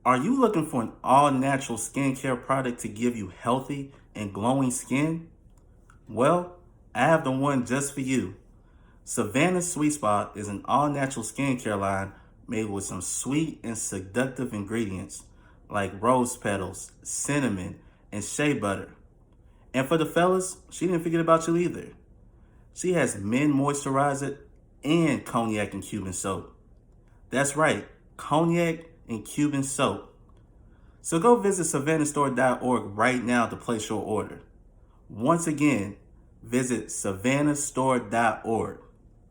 Are you looking for an all natural skincare product to give you healthy and glowing skin? Well, I have the one just for you. Savannah Sweet Spot is an all natural skincare line made with some sweet and seductive ingredients like rose petals, cinnamon, and shea butter. And for the fellas, she didn't forget about you either. She has men moisturizer and cognac and Cuban soap. That's right, cognac and Cuban soap. So go visit savannahstore.org right now to place your order. Once again, visit savannahstore.org.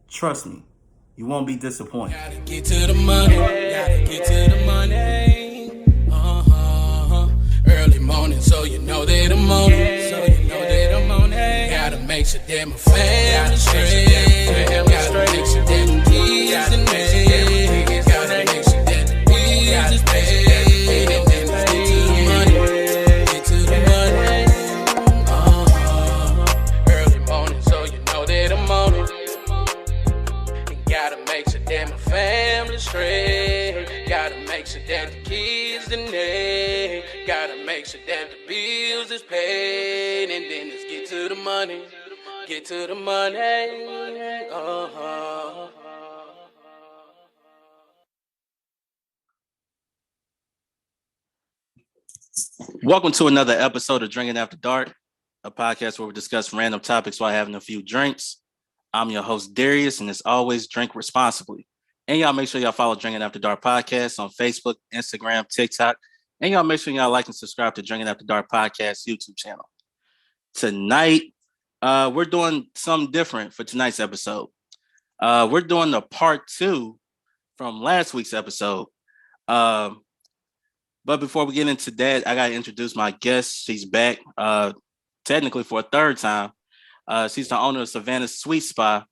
Trust me, you won't be disappointed. Gotta get to the money, gotta get to the money. Early morning, so you know that I'm on it. So you know that I'm on it. Gotta make sure that my family straight. Gotta make sure that the kids in there. Gotta make sure that the bills is paid. And then let's get to the money, get to the money. Early morning, so you know that I'm on it. Gotta make sure that my family's straight. Gotta make sure that the kids in there. Gotta make sure that the bills is paid. And then let's get to the money. Get to the money. Welcome to another episode of Drinking After Dark, a podcast where we discuss random topics while having a few drinks. I'm your host, Darius, and as always, drink responsibly. And y'all make sure y'all follow Drinking After Dark Podcast on Facebook, Instagram, TikTok. And y'all make sure y'all like and subscribe to Drinking After Dark Podcast YouTube channel. Tonight, we're doing something different for tonight's episode. We're doing the part 2 from last week's episode. But before we get into that, I got to introduce my guest. She's back technically for a third time. She's the owner of Savannah Sweet Spot.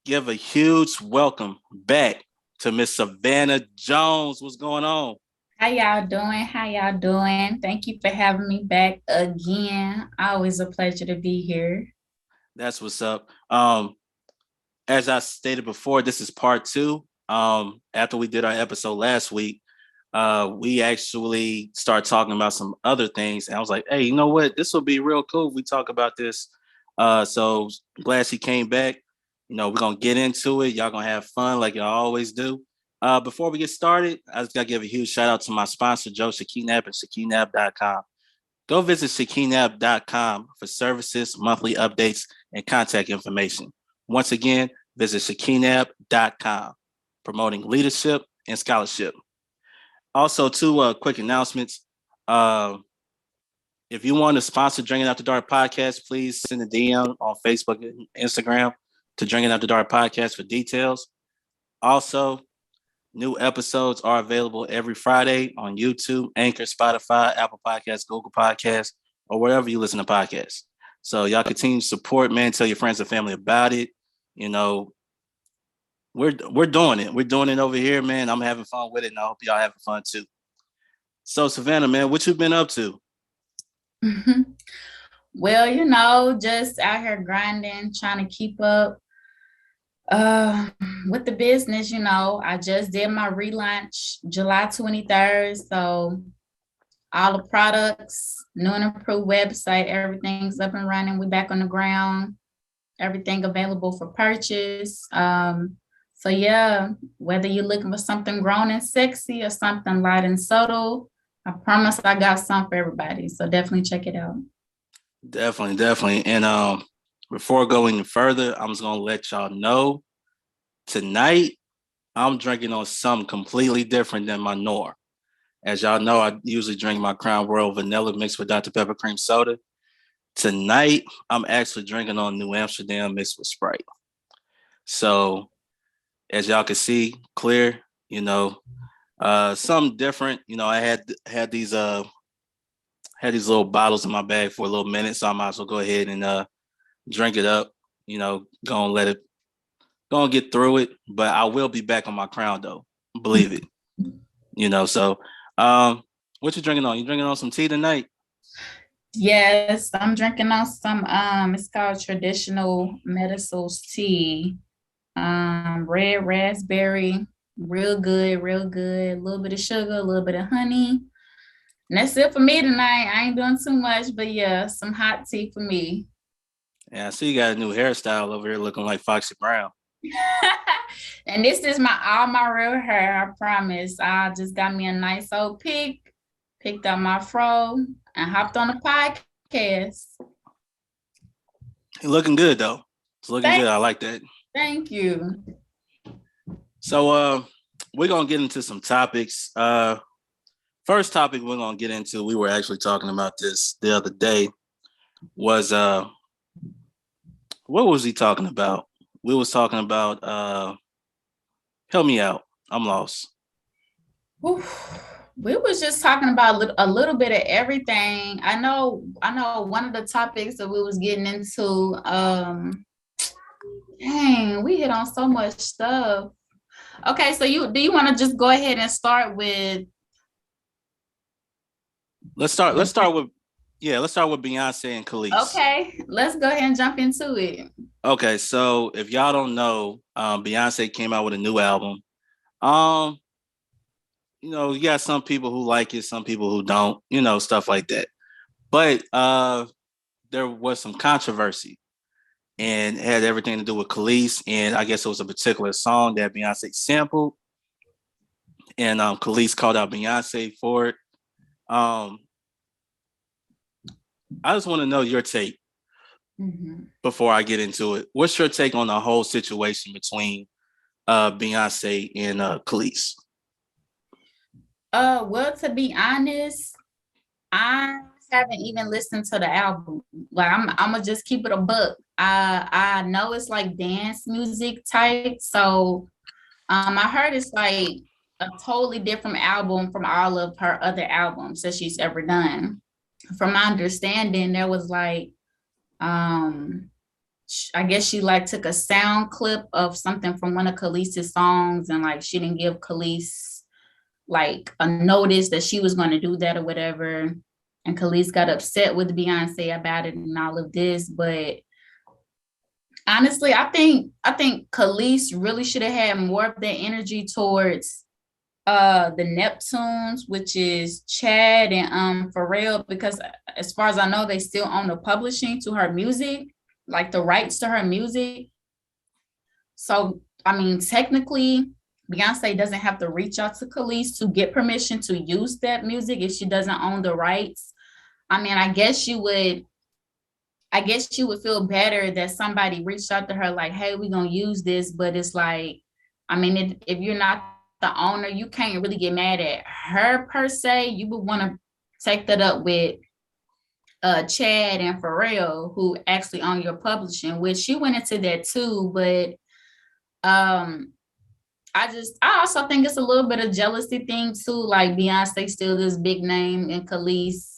Give a huge welcome back to Miss Savannah Jones. What's going on? How y'all doing? How y'all doing? Thank you for having me back again. Always a pleasure to be here. That's what's up. As I stated before, this is part 2. After we did our episode last week, we actually started talking about some other things. And I was like, hey, you know what? This will be real cool if we talk about this. So glad she came back. You know, we're going to get into it. Y'all going to have fun like y'all always do. Before we get started, I just got to give a huge shout out to my sponsor, Joe Shakinab and Shakinab.com. Go visit Shakinab.com for services, monthly updates, and contact information. Once again, visit Shakinab.com, promoting leadership and scholarship. Also, two quick announcements. If you want to sponsor Drinking After Dark Podcast, please send a DM on Facebook and Instagram to Drinking After Dark Podcast for details. Also, new episodes are available every Friday on YouTube, Anchor, Spotify, Apple Podcasts, Google Podcasts, or wherever you listen to podcasts. So y'all continue to support, man. Tell your friends and family about it. You know, we're doing it. We're doing it over here, man. I'm having fun with it, and I hope y'all having fun too. So, Savannah, man, what you been up to? Well, just out here grinding, trying to keep up with the business. I just did my relaunch July 23rd. So all the products, new and improved website, everything's up and running. We back on the ground, everything available for purchase. So yeah, whether you're looking for something grown and sexy or something light and subtle, I promise I got some for everybody. So definitely check it out. Definitely. And before going further, I'm just gonna let y'all know tonight I'm drinking on something completely different than my norm. As y'all know, I usually drink my Crown Royal vanilla mixed with Dr. Pepper cream soda. Tonight, I'm actually drinking on New Amsterdam mixed with Sprite. So, as y'all can see, clear, something different. I had these little bottles in my bag for a little minute, so I might as well go ahead and drink it up. Go and get through it. But I will be back on my Crown though, believe it. So what you drinking on? You drinking on some tea tonight? Yes, I'm drinking on some it's called traditional medicines tea. Red raspberry, Real good, real good. A little bit of sugar, a little bit of honey. And that's it for me tonight. I ain't doing too much, but yeah, some hot tea for me. Yeah, I see you got a new hairstyle over here looking like Foxy Brown. And this is my all my real hair, I promise. I just got me a nice old pick, picked up my fro, and hopped on the podcast. You looking good though. It's looking Thank, good. I like that. thank you. So we're gonna get into some topics. First topic we're gonna get into, we were actually talking about this the other day, was what was he talking about? We was talking about help me out. I'm lost. We was just talking about a little bit of everything. I know one of the topics that we was getting into, dang, we hit on so much stuff. Okay, so you want to just go ahead and start with Let's start. the Let's start with Beyonce and Khalees. okay, let's go ahead and jump into it. Okay, so if y'all don't know, Beyonce came out with a new album. Um, you got some people who like it, some people who don't, stuff like that. But there was some controversy, and it had everything to do with Khalees, and I guess it was a particular song that Beyonce sampled, and Khalees called out Beyonce for it. Um, I just want to know your take before I get into it. What's your take on the whole situation between Beyonce and Khalees? Well, to be honest, I haven't even listened to the album. Like I'm gonna just keep it a book. I know it's like dance music type, so I heard it's like a totally different album from all of her other albums that she's ever done. From my understanding, there was like I guess she like took a sound clip of something from one of Khalees's songs, and like she didn't give Khalees like a notice that she was going to do that or whatever. And Khalees got upset with Beyonce about it and all of this. But honestly, I think Khalees really should have had more of that energy towards the Neptunes, which is Chad and Pharrell, because as far as I know, they still own the publishing to her music, like the rights to her music. So I mean, technically, Beyonce doesn't have to reach out to Khalees to get permission to use that music if she doesn't own the rights. I mean, I guess you would feel better that somebody reached out to her like, hey, we're gonna use this, but it's like, I mean, if you're not the owner, you can't really get mad at her per se. You would want to take that up with Chad and Pharrell, who actually own your publishing, which she went into that too, but um I also think it's a little bit of jealousy thing too. Like Beyonce still this big name and Khalees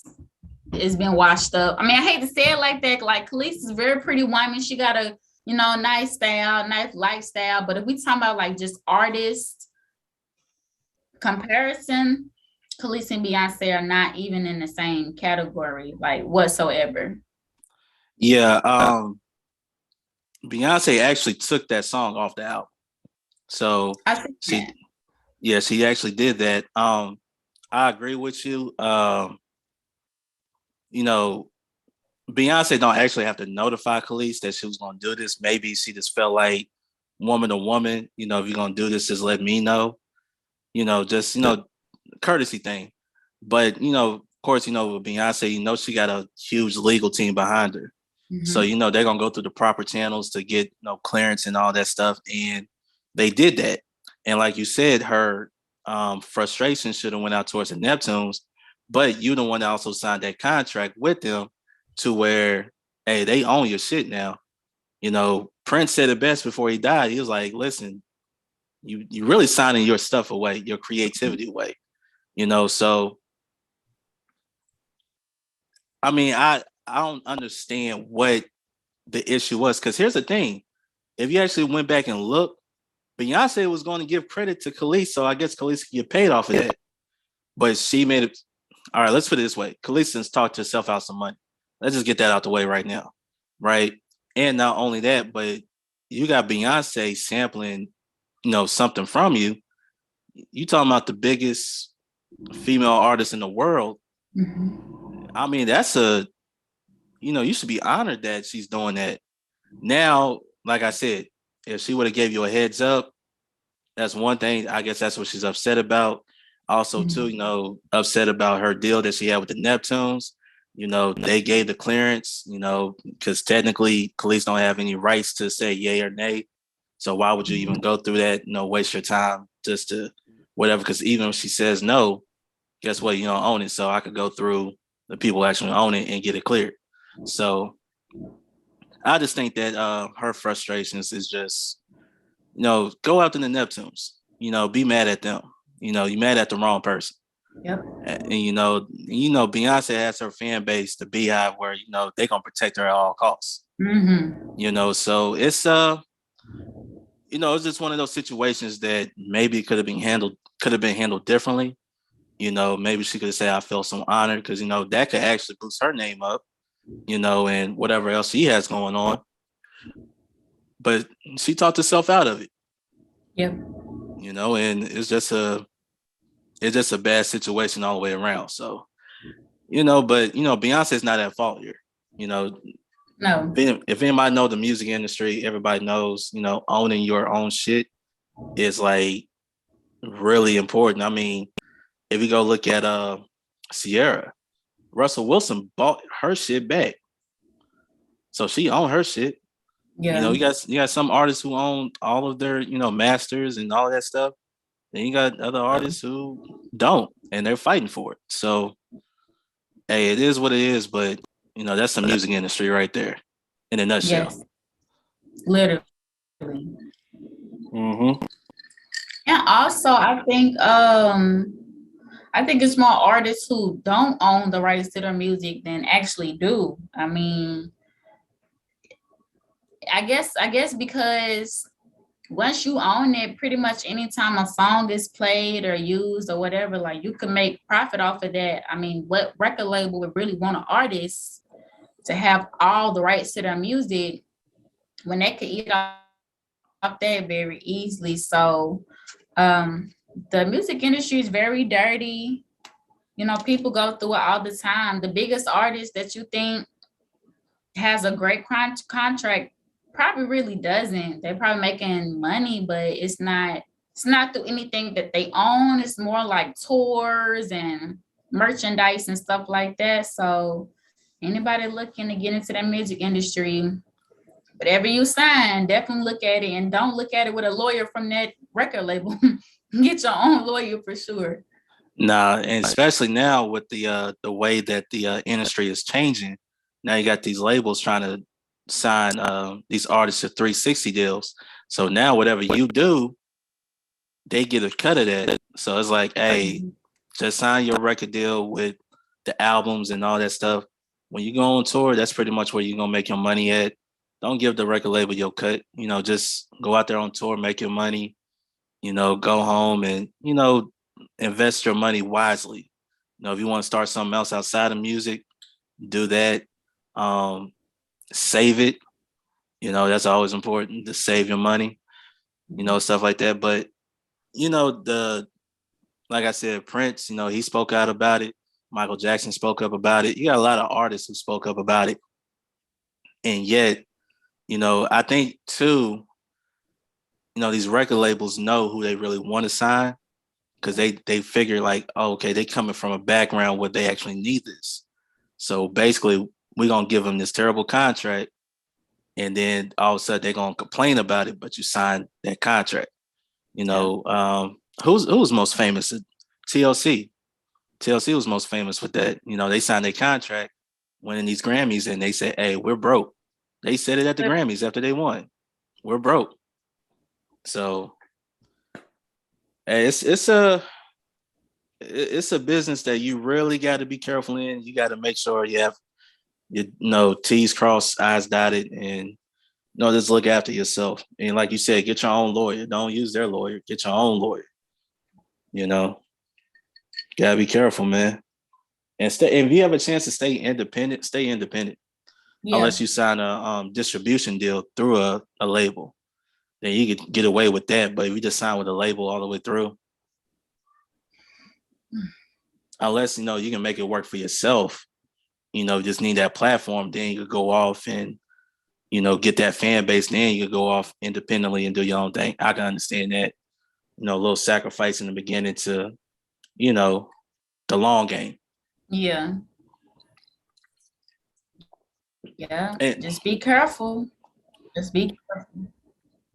has been washed up. I mean, I hate to say it like that. Like Khalees is a very pretty woman. She got a, nice style, nice lifestyle. But if we talk about like just artist comparison, Khalees and Beyonce are not even in the same category, like whatsoever. Yeah, Beyonce actually took that song off the album. So I think she, that. yeah, she actually did that. I agree with you. You know, Beyonce don't actually have to notify Khalees that she was going to do this. Maybe she just felt like woman to woman, if you're going to do this, just let me know. Just courtesy thing. But of course, with Beyonce, she got a huge legal team behind her. So Mhm. they're gonna go through the proper channels to get clearance and all that stuff, and they did that. And like you said, her frustration should have went out towards the Neptunes, but you the one that also signed that contract with them to where, hey, they own your shit now. Prince said it best before he died. He was like, "Listen, you really signing your stuff away, your creativity away." So I mean, I don't understand what the issue was, because here's the thing: if you actually went back and looked, Beyonce was going to give credit to Khalees, so I guess Khalees could get paid off of that. But she made it. All right, let's put it this way: Khalees talked herself out some money. Let's just get that out the way right now, right? And not only that, but you got Beyonce sampling, something from you. you talking about the biggest female artist in the world. Mhm. I mean, you should be honored that she's doing that. Now, like I said, if she would have gave you a heads up, that's one thing. I guess that's what she's upset about. Also, too, Mhm. upset about her deal that she had with the Neptunes. They gave the clearance, because technically police don't have any rights to say yay or nay. So why would you even go through that? Waste your time just to whatever. Because even if she says no, guess what? You don't own it. So I could go through the people who actually own it and get it cleared. So I just think that her frustrations is just, go out to the Neptunes, be mad at them. You mad at the wrong person. Yep. And Beyonce has her fan base, the Beehive, where they gonna protect her at all costs. Mhm. So it's just one of those situations that maybe could have been handled differently. Maybe she could have said, I feel so honored, because that could actually boost her name up, and whatever else she has going on. But she talked herself out of it, Yep. and it's just a bad situation all the way around. So, but Beyonce's not at fault here. You know, No. if anybody know the music industry, everybody knows, owning your own shit is like really important. I mean, if you go look at Sierra, Russell Wilson bought her shit back. So she owned her shit. Yeah. You got some artists who own all of their, masters and all that stuff. Then you got other artists who don't, and they're fighting for it. So hey, it is what it is, but that's the music industry right there in a nutshell. Yes. Literally. Mm-hmm. And also, I think it's more artists who don't own the rights to their music than actually do. I mean, I guess because once you own it, pretty much anytime a song is played or used or whatever, like you can make profit off of that. I mean, what record label would really want an artist to have all the rights to their music when they could eat off that very easily? So the music industry is very dirty. People go through it all the time. The biggest artist that you think has a great contract probably really doesn't. They're probably making money, but it's not through anything that they own. It's more like tours and merchandise and stuff like that. So anybody looking to get into that music industry, whatever you sign, definitely look at it, and don't look at it with a lawyer from that record label. Get your own lawyer for sure. Nah, and especially now with the way that the industry is changing. Now you got these labels trying to sign these artists to 360 deals. So now whatever you do, they get a cut of that. So it's like, hey, just sign your record deal with the albums and all that stuff. When you go on tour, that's pretty much where you're gonna make your money at. Don't give the record label your cut. Just go out there on tour, make your money. Go home and invest your money wisely. If you want to start something else outside of music, do that. Save it. That's always important to save your money. Stuff like that. But the like I said, Prince, he spoke out about it. Michael Jackson spoke up about it. You got a lot of artists who spoke up about it. And yet, I think too, these record labels know who they really want to sign, because they figure like, oh, okay, they coming from a background where they actually need this. So basically, we're gonna give them this terrible contract, and then all of a sudden they're gonna complain about it, but you signed that contract. Who's most famous? TLC. TLC was most famous with that. They signed their contract, winning these Grammys, and they said, "Hey, we're broke." They said it at the Grammys after they won. We're broke. So hey, it's a business that you really got to be careful in. You got to make sure you have T's crossed, I's dotted, and just look after yourself. And like you said, get your own lawyer. Don't use their lawyer. Get your own lawyer. You know, gotta be careful, man. And stay. If you have a chance to stay independent, stay independent. Yeah. Unless you sign a distribution deal through a label, then you could get away with that. But if you just sign with a label all the way through, unless you can make it work for yourself. Just need that platform. Then you could go off and get that fan base. Then you could go off independently and do your own thing. I can understand that. A little sacrifice in the beginning to you know the long game. Yeah. Yeah. And Just be careful. Just be careful.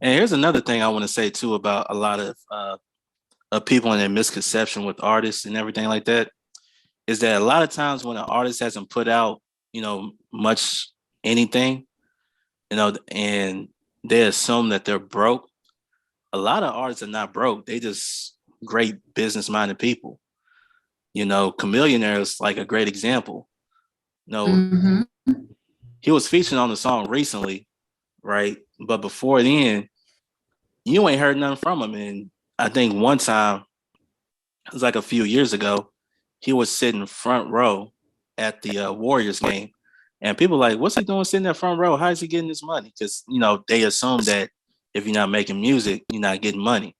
and here's another thing I want to say too about a lot of people and their misconception with artists and everything like that is that a lot of times when an artist hasn't put out much anything, and they assume that they're broke. A lot of artists are not broke. They just great business minded people. Chameleonaire is like a great example. Mm-hmm. He was featured on the song recently, right? But before then, you ain't heard nothing from him. And I think one time, it was like a few years ago, he was sitting front row at the Warriors game. And people were like, what's he doing sitting in front row? How is he getting this money? Because, they assume that if you're not making music, you're not getting money.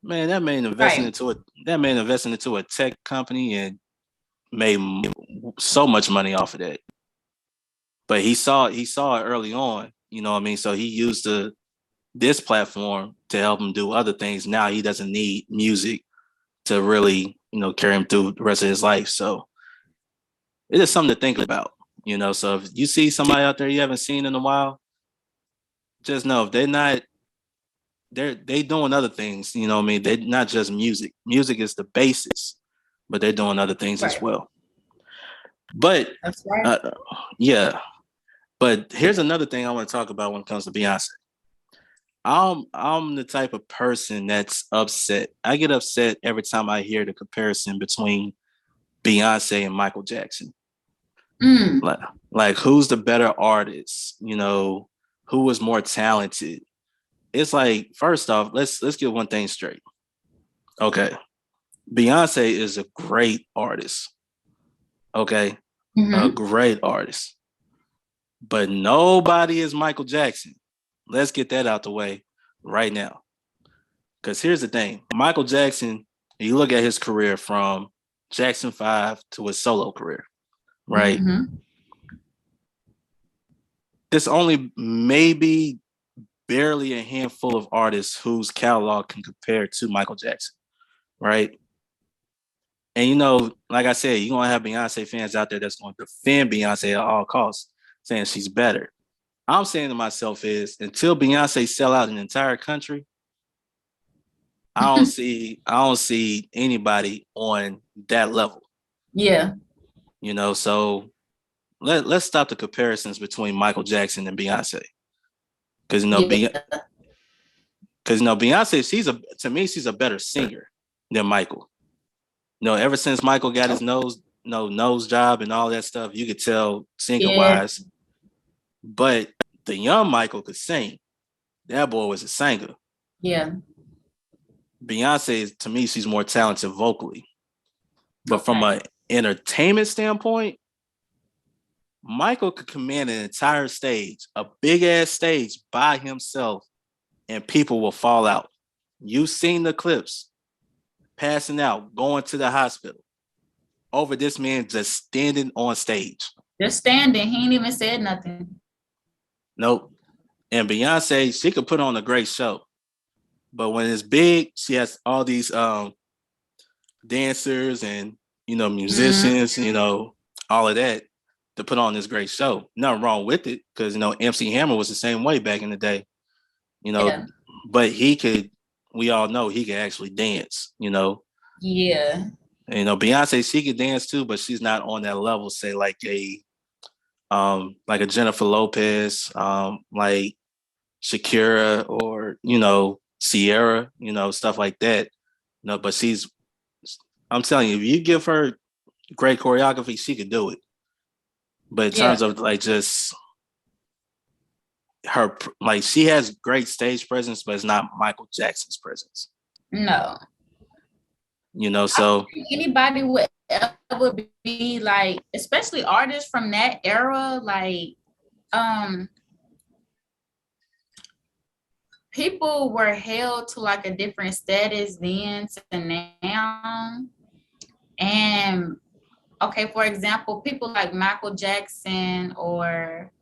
Man, Right. that man invested into a tech company and made so much money off of that. But he saw it early on, you know what I mean? So he used this platform to help him do other things. Now he doesn't need music to really, carry him through the rest of his life. So it is something to think about, So if you see somebody out there you haven't seen in a while, just know if they doing other things, you know what I mean? They're not just music. Music is the basis, but they're doing other things as Right. well. But That's right. uh, yeah, but here's another thing I want to talk about when it comes to Beyonce. I'm the type of person that's upset. I get upset every time I hear the comparison between Beyonce and Michael Jackson. Mm. Like, like who's the better artist? Who was more talented? It's like, first off, let's get one thing straight. Okay. Beyonce is a great artist. Okay. A Mm-hmm. great artist. But nobody is Michael Jackson. Let's get that out the way right now. Because here's the thing, Michael Jackson, you look at his career from Jackson 5 to his solo career, right? Mm-hmm. There's only maybe barely a handful of artists whose catalog can compare to Michael Jackson, right? And like I said, you're gonna have Beyonce fans out there that's gonna defend Beyonce at all costs, saying she's better. I'm saying to myself is until Beyonce sell out an entire country, I don't see anybody on that level. Yeah. So let's stop the comparisons between Michael Jackson and Beyonce. Because Yeah. Beyonce, to me, she's a better singer than Michael. Ever since Michael got his nose job and all that stuff, you could tell singer Yeah. wise. But the young Michael could sing. That boy was a singer. Yeah. Beyonce, to me, she's more talented vocally. But from Okay. an entertainment standpoint, Michael could command an entire stage, a big ass stage by himself, and people will fall out. You've seen the clips, passing out, going to the hospital over this man just standing on stage. Just standing. He ain't even said nothing. Nope. And Beyonce, she could put on a great show. But when it's big, she has all these dancers and musicians, all of that to put on this great show. Nothing wrong with it because MC Hammer was the same way back in the day. Yeah. But we all know he could actually dance. Yeah. Beyonce, she could dance too, but she's not on that level. Say like a Jennifer Lopez, like Shakira or Sierra, stuff like that. But I'm telling you, if you give her great choreography, she could do it. But in Yeah. terms of like just her, like she has great stage presence, but it's not Michael Jackson's presence. No. I don't So think anybody would ever be like, especially artists from that era, like people were held to like a different status then to now. And okay, for example, people like Michael Jackson or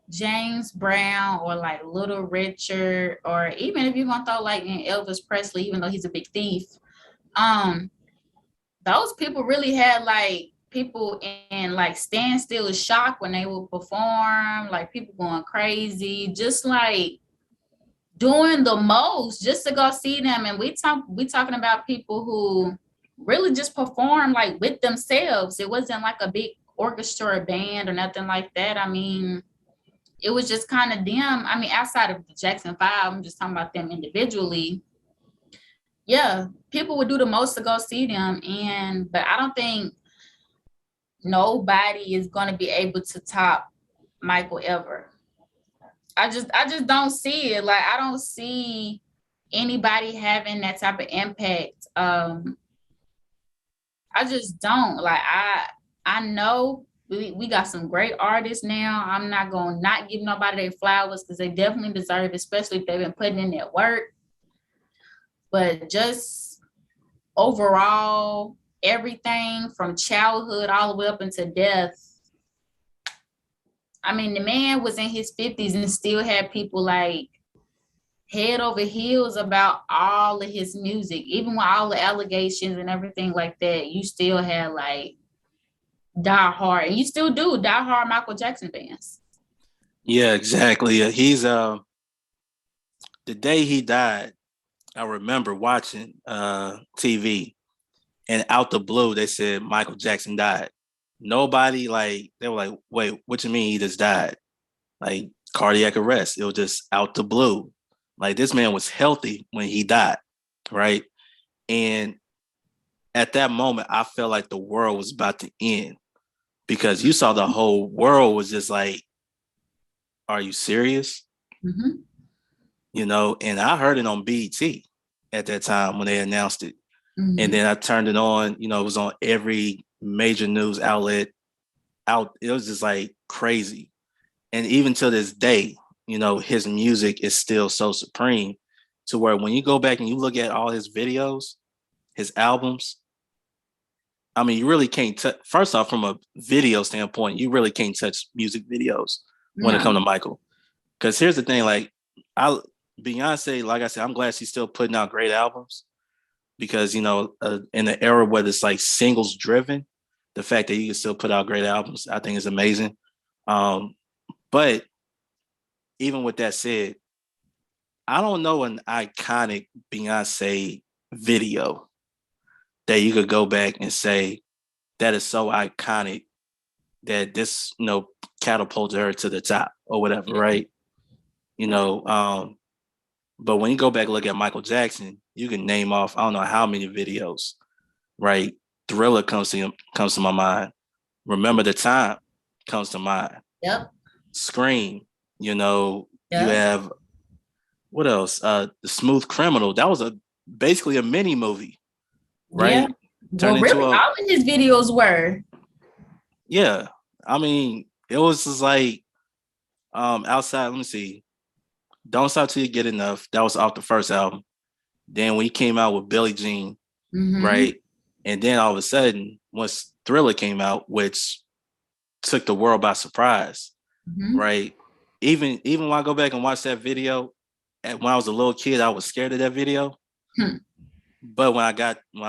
James Brown or like Little Richard, or even if you're gonna throw like in Elvis Presley, even though he's a big thief, um, those people really had like people in like standstill shock when they would perform, like people going crazy, just like doing the most just to go see them. And we talking about people who really just perform like with themselves. It wasn't like a big orchestra or band or nothing like that. I mean, it was just kind of them. I mean, outside of the Jackson Five, I'm just talking about them individually. Yeah, people would do the most to go see them, and but I don't think nobody is going to be able to top Michael ever. I just don't see it. Like I don't see anybody having that type of impact. I just don't. Like I know we got some great artists now. I'm not gonna not give nobody their flowers because they definitely deserve it, especially if they've been putting in their work. But just overall, everything from childhood all the way up into death. I mean, the man was in his 50s and still had people like head over heels about all of his music. Even with all the allegations and everything like that, you still had like die hard, and you still do die hard Michael Jackson fans. Yeah, exactly. He's the day he died, I remember watching TV, and out the blue they said Michael Jackson died. Nobody like they were like, wait, what you mean he just died? Like cardiac arrest. It was just out the blue. Like this man was healthy when he died, right? And at that moment, I felt like the world was about to end because you saw the whole world was just like, are you serious? Mm-hmm. You know, and I heard it on BET at that time when they announced it. Mm-hmm. And then I turned it on, you know, it was on every major news outlet out. It was just like crazy. And even to this day, you know, his music is still so supreme to where when you go back and you look at all his videos, his albums, I mean, you really can't touch, first off, from a video standpoint, you really can't touch music videos when it comes to Michael. Because here's the thing, like, Beyonce, like I said, I'm glad she's still putting out great albums because, you know, in the era where it's like singles driven, the fact that you can still put out great albums, I think is amazing. But even with that said, I don't know an iconic Beyonce video that you could go back and say that is so iconic that this, you know, catapulted her to the top or whatever, right? You know, but when you go back and look at Michael Jackson, you can name off I don't know how many videos, right? Thriller comes to my mind. Remember the Time comes to mind. Yep. Scream, you know, Yep. You have what else? The Smooth Criminal. That was basically a mini movie, right? Yeah. Well, really, all of his videos were. Yeah. I mean, it was just like outside, let me see. Don't Stop Till You Get Enough. That was off the first album. Then when he came out with Billie Jean, right? And then all of a sudden, once Thriller came out, which took the world by surprise, right? Even when I go back and watch that video, when I was a little kid, I was scared of that video. But when I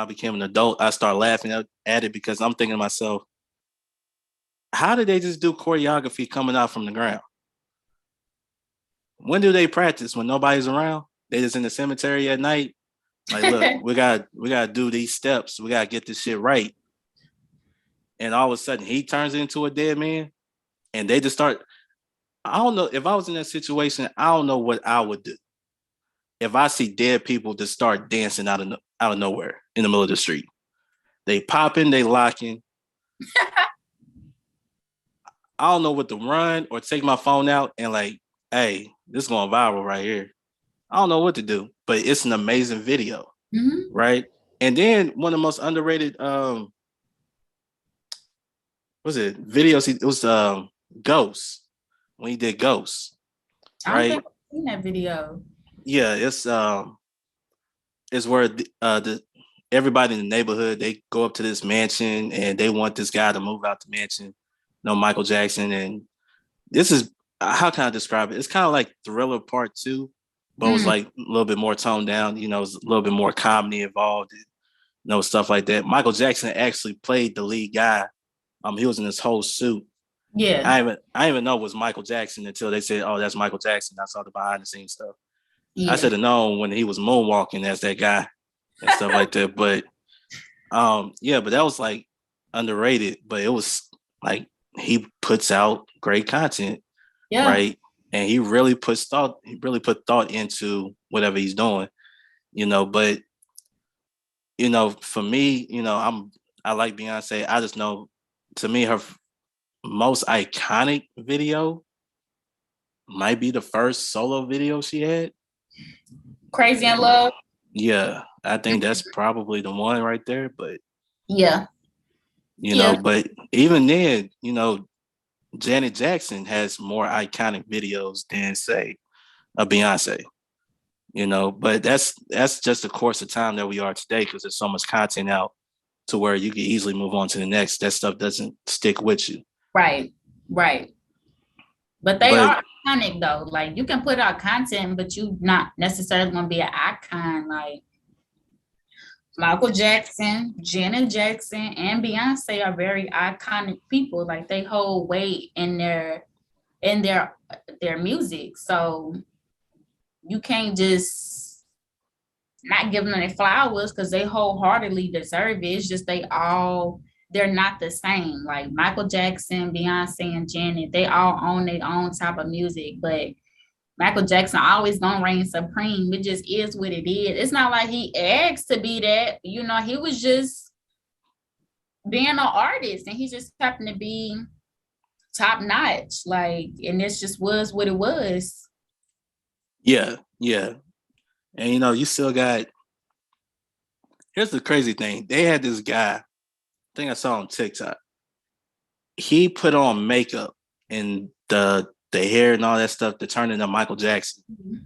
became an adult, I started laughing at it because I'm thinking to myself, how did they just do choreography coming out from the ground? When do they practice? When nobody's around? They just in the cemetery at night? Like, look, we gotta do these steps. We gotta get this shit right. And all of a sudden he turns into a dead man and they just start. I don't know if I was in that situation, I don't know what I would do. If I see dead people just start dancing out of nowhere in the middle of the street. They popping, they locking. I don't know what to run or take my phone out and like, hey, this is going viral right here. I don't know what to do, but it's an amazing video, right? And then one of the most underrated, videos? It was Ghosts when he did Ghosts, right? I don't think I've seen that video. Yeah, it's where everybody in the neighborhood, they go up to this mansion and they want this guy to move out the mansion. No, Michael Jackson. And this is, how can I describe it? It's kind of like Thriller Part 2, but it was Mm, like a little bit more toned down. You know, it was a little bit more comedy involved. And, stuff like that. Michael Jackson actually played the lead guy. He was in this whole suit. yeah, I didn't even know it was Michael Jackson until they said, "Oh, that's Michael Jackson." I saw the behind the scenes stuff. I yeah, should have known when he was moonwalking as that guy and stuff like that. But yeah, but that was like underrated. But it was like he puts out great content, yeah. right? And he really puts thought. He really put thought into whatever he's doing, But for me, I like Beyonce. I just know, to me, her most iconic video might be the first solo video she had. Crazy in Love. Yeah, I think that's probably the one right there. But Yeah, yeah, but even then, Janet Jackson has more iconic videos than, say, a Beyonce. But that's just the course of time that we are today, because there's so much content out to where you can easily move on to the next. That stuff doesn't stick with you. right, right. But they But are iconic though. Like you can put out content, but you not necessarily gonna be an icon. Like Michael Jackson, Janet Jackson, and Beyonce are very iconic people. Like they hold weight in their music. So you can't just not give them their flowers because they wholeheartedly deserve it. It's just they're not the same. Like Michael Jackson, Beyonce, and Janet, they all own their own type of music, but Michael Jackson always gonna reign supreme. It just is what it is. It's not like he asked to be that, he was just being an artist and he just happened to be top notch. Like, and this just was what it was. yeah, yeah. And you still got, here's the crazy thing. They had this guy, I think I saw on TikTok. He put on makeup and the hair and all that stuff to turn into Michael Jackson. Mm-hmm.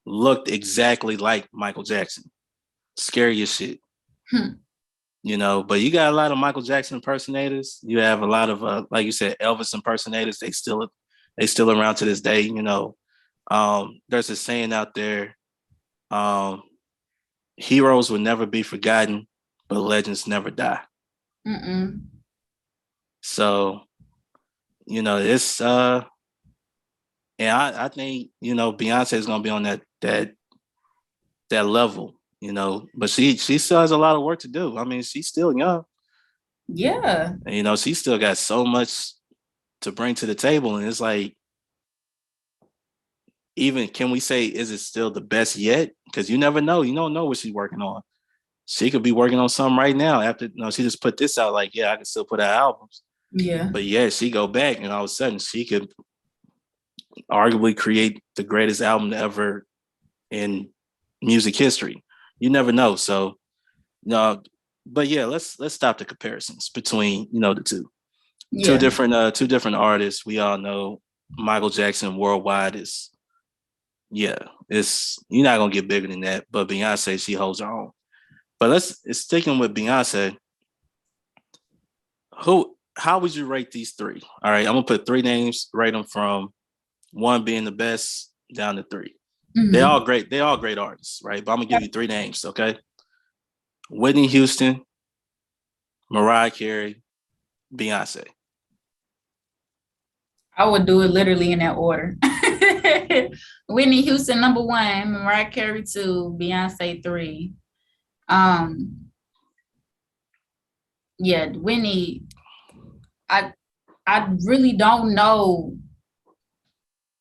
Looked exactly like Michael Jackson. Scary as shit. But you got a lot of Michael Jackson impersonators. You have a lot of like you said, Elvis impersonators. They still around to this day. There's a saying out there, heroes will never be forgotten, but legends never die. Mm-mm. So, it's and I think, Beyonce is gonna be on that level, but she still has a lot of work to do. I mean, she's still young. Yeah. And, she still got so much to bring to the table. And it's like, even, can we say, is it still the best yet? Because you never know. You don't know what she's working on. She could be working on something right now after, she just put this out, like, yeah, I can still put out albums. Yeah. But yeah, she go back and all of a sudden she could arguably create the greatest album ever in music history. You never know. So, no, but yeah, let's stop the comparisons between, the two. Yeah. Two different artists. We all know Michael Jackson worldwide is, you're not gonna get bigger than that. But Beyonce, she holds her own. But sticking with Beyonce. How would you rate these three? All right, I'm gonna put three names, rate them from 1 being the best down to 3. Mm-hmm. They're all great. They're all great artists, right? But I'm gonna give you 3 names, okay? Whitney Houston, Mariah Carey, Beyonce. I would do it literally in that order. Whitney Houston, number 1, Mariah Carey 2, Beyonce 3. Yeah, Whitney, I really don't know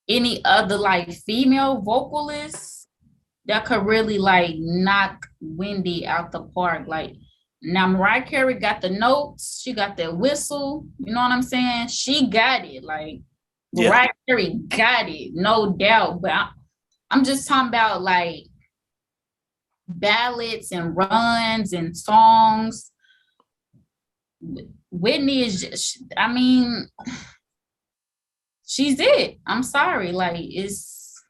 any other like female vocalists that could really like knock Wendy out the park. Like now Mariah Carey got the notes, she got that whistle, you know what I'm saying? She got it. Like Mariah Carey got it, no doubt. But I'm just talking about like ballads and runs and songs. Whitney is just, I mean, she's it. I'm sorry. Like it's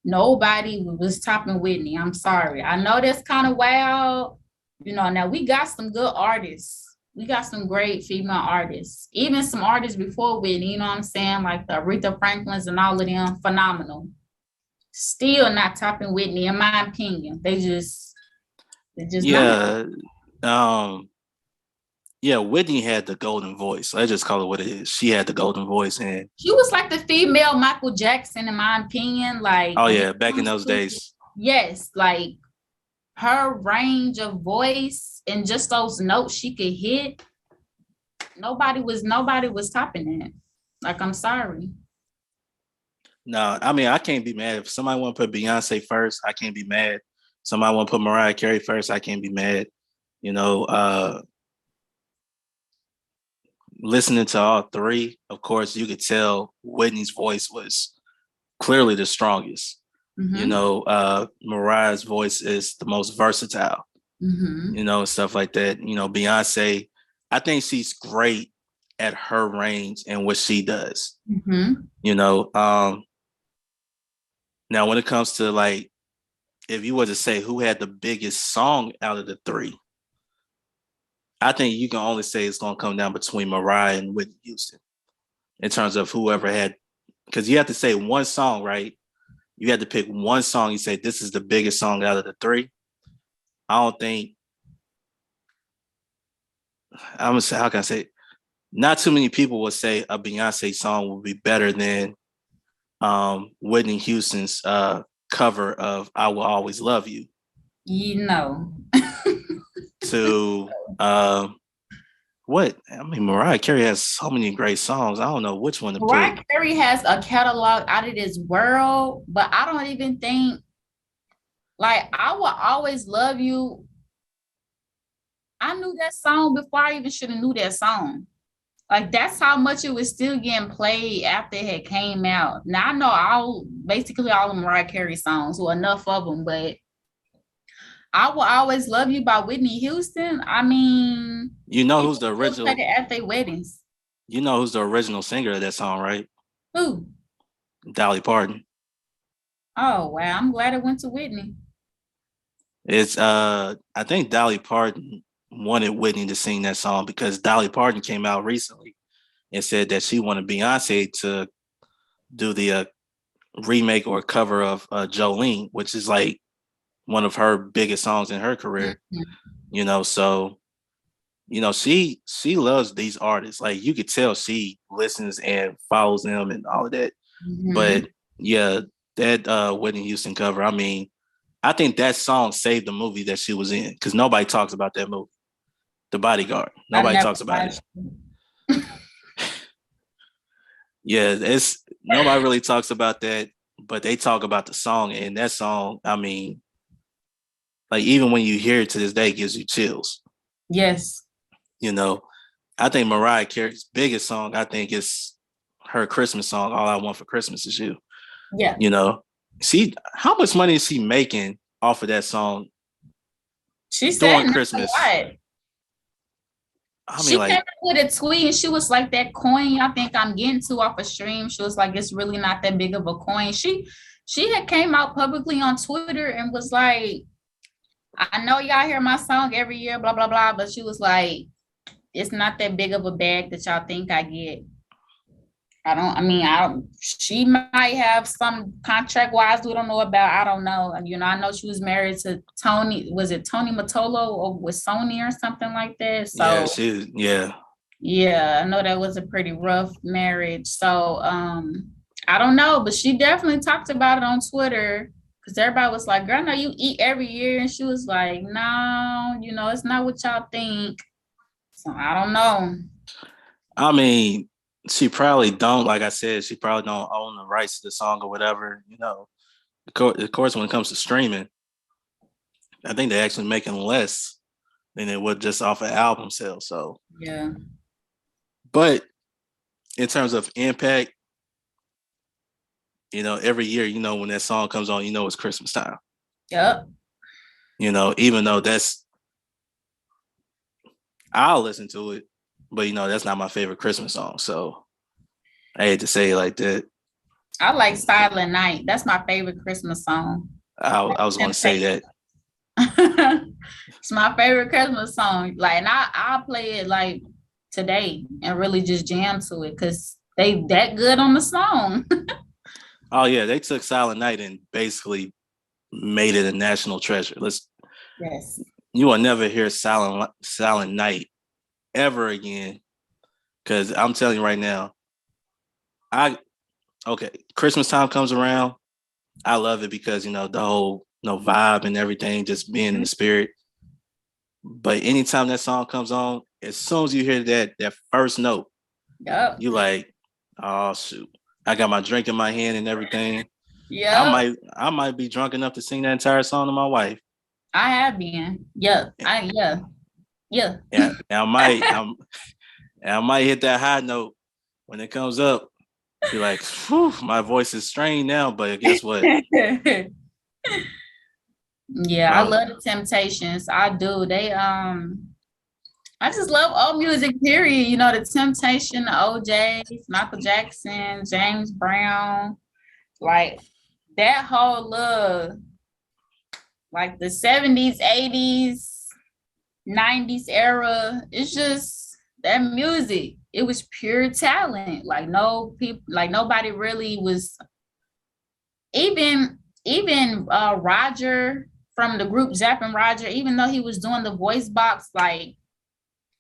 nobody was topping Whitney. I'm sorry. I know that's kind of wild, Now we got some good artists. We got some great female artists. Even some artists before Whitney, you know what I'm saying? Like the Aretha Franklins and all of them, phenomenal. Still not topping Whitney, in my opinion. They're just not. Yeah. Yeah, Whitney had the golden voice. I just call it what it is. She had the golden voice, and She was like the female Michael Jackson, in my opinion. Like, oh when yeah, it back in comes those to, days. yes, like her range of voice and just those notes she could hit, nobody was topping that. Like, I'm sorry. No, I mean I can't be mad if somebody want to put Beyonce first. I can't be mad. Somebody want to put Mariah Carey first. I can't be mad. You know, listening to all three, of course, you could tell Whitney's voice was clearly the strongest. You Mm-hmm. know, Mariah's voice is the most versatile. Mm-hmm. You know, stuff like that. You know, Beyonce, I think she's great at her range and what she does. Mm-hmm. You know, now when it comes to like, if you were to say who had the biggest song out of the three, I think you can only say it's going to come down between Mariah and Whitney Houston in terms of whoever had, because you have to say one song, right? You had to pick one song. You say this is the biggest song out of the three. I don't think, I'm gonna say, how can I say? Not too many people would say a Beyonce song would be better than Whitney Houston's cover of "I Will Always Love You." You know. To what? I mean, Mariah Carey has so many great songs. I don't know which one to Mariah pick. Carey has a catalog out of this world, but I don't even think, like, I Will Always Love You. I knew that song before I even should have knew that song. Like, that's how much it was still getting played after it had came out. Now I know basically all of Mariah Carey songs, or enough of them, but I Will Always Love You by Whitney Houston. I mean, You know who's people the still play original? it at their weddings. You know who's the original singer of that song, right? Who? Dolly Parton. Oh, wow. I'm glad it went to Whitney. It's I think Dolly Parton wanted Whitney to sing that song because Dolly Parton came out recently and said that she wanted Beyonce to do the remake or cover of Jolene, which is like one of her biggest songs in her career. Mhm. You know, so you know she loves these artists. Like you could tell she listens and follows them and all of that. Mhm. But yeah, that Whitney Houston cover. I mean, I think that song saved the movie that she was in because nobody talks about that movie, The Bodyguard. I Nobody never talks about it. watched it. Yeah, it's nobody really talks about that, but they talk about the song and that song. I mean, like even when you hear it to this day, it gives you chills. Yes. You know, I think Mariah Carey's biggest song, I think, is her Christmas song, "All I Want for Christmas Is You." Yeah. You know, how much money is she making off of that song She said during not a Christmas? lot. I She mean, came like, up with a tweet and she was like, that coin I think I'm getting to off a stream. She was like, it's really not that big of a coin. She had came out publicly on Twitter and was like, I know y'all hear my song every year, blah, blah, blah. But she was like, it's not that big of a bag that y'all think I get. She might have some contract wise we don't know about. I don't know. I know she was married to Tony, was it Tony Matolo or with Sony or something like that? yeah, So yeah, I know that was a pretty rough marriage. So I don't know, but she definitely talked about it on Twitter because everybody was like, girl, I know you eat every year. And she was like, no, it's not what y'all think. So I don't know. I mean, she probably don't. Like I said, she probably don't own the rights to the song or whatever. You know, of course, when it comes to streaming, I think they're actually making less than it would just off an album sale. So, Yeah. but in terms of impact, every year, when that song comes on, it's Christmas time. Yep. Even though I'll listen to it, but that's not my favorite Christmas song. So I hate to say it like that. I like Silent Night. That's my favorite Christmas song. I was going to say that. It's my favorite Christmas song. Like, and I'll play it like today and really just jam to it because they that good on the song. Oh yeah, they took Silent Night and basically made it a national treasure. Yes. You will never hear Silent Night ever again. Cause I'm telling you right now, Christmas time comes around. I love it because the whole vibe and everything, just being in the spirit. But anytime that song comes on, as soon as you hear that first note, Yep. you like, oh shoot. I got my drink in my hand and everything. Yep. I might be drunk enough to sing that entire song to my wife. I have been. Yeah. Yeah. Yeah. And I might hit that high note when it comes up. Be like, whew, my voice is strained now, but guess what? Yeah, I love the Temptations. I do. I just love old music, period. The Temptation, the OJs, Michael Jackson, James Brown, like that whole like the 70s, 80s, 90s era. It's just that music. It was pure talent. Like no people, like nobody really was even Roger from the group Zapp and Roger, even though he was doing the voice box, like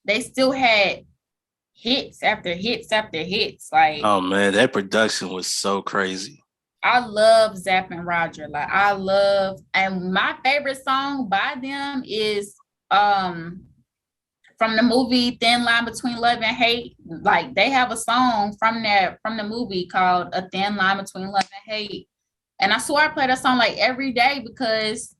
they still had hits after hits after hits. Like, oh man, that production was so crazy. I love Zapp and Roger. Like and my favorite song by them is from the movie Thin Line Between Love and Hate. Like they have a song from the movie called A Thin Line Between Love and Hate. And I swear I play that song like every day because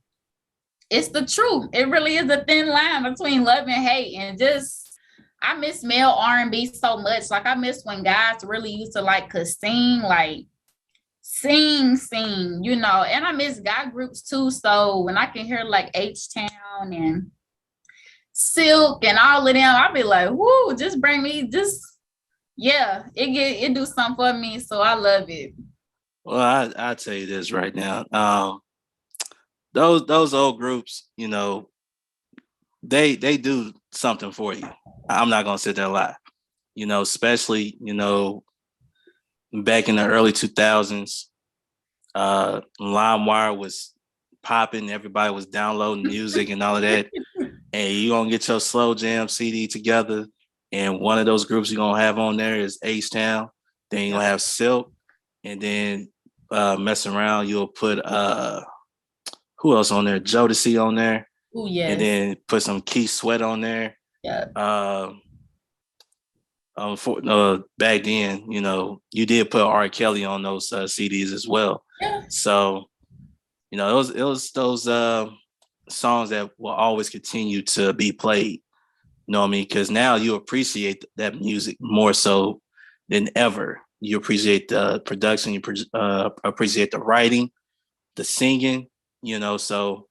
it's the truth. It really is a thin line between love and hate. And just, I miss male R&B so much. Like I miss when guys really used to could sing, sing, and I miss guy groups too. So when I can hear like H-Town and Silk and all of them, I'll be like, whoo, just bring me it do something for me. So I love it. Well, I'll tell you this right now. Those old groups, they do something for you. I'm not gonna sit there and lie. Especially, back in the early 2000s, LimeWire was popping, everybody was downloading music and all of that. And you're gonna get your slow jam CD together, and one of those groups you're gonna have on there is H-Town, then you're gonna have Silk, and then messing around, you'll put who else on there? Jodeci on there. Oh yes. And then put some Keith Sweat on there. Yeah. Back then, you did put R. Kelly on those CDs as well. Yeah. So, it was those songs that will always continue to be played. You know what I mean? Because now you appreciate that music more so than ever. You appreciate the production. You appreciate the writing, the singing. So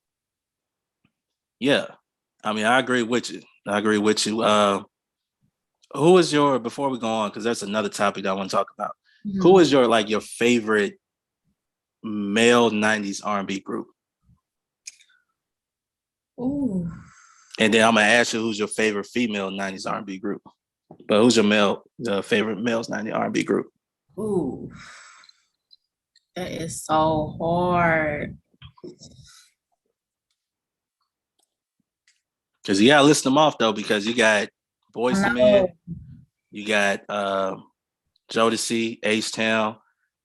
yeah. I mean, I agree with you. Who is your, before we go on, because that's another topic that I want to talk about. Mm-hmm. Who is your favorite male 90s R&B group? Ooh. And then I'm gonna ask you who's your favorite female 90s R&B group. But who's your favorite male's 90s R&B group? Ooh. That is so hard. Because you gotta list them off though, because you got Boyz II Men, you got Jodeci, H-Town,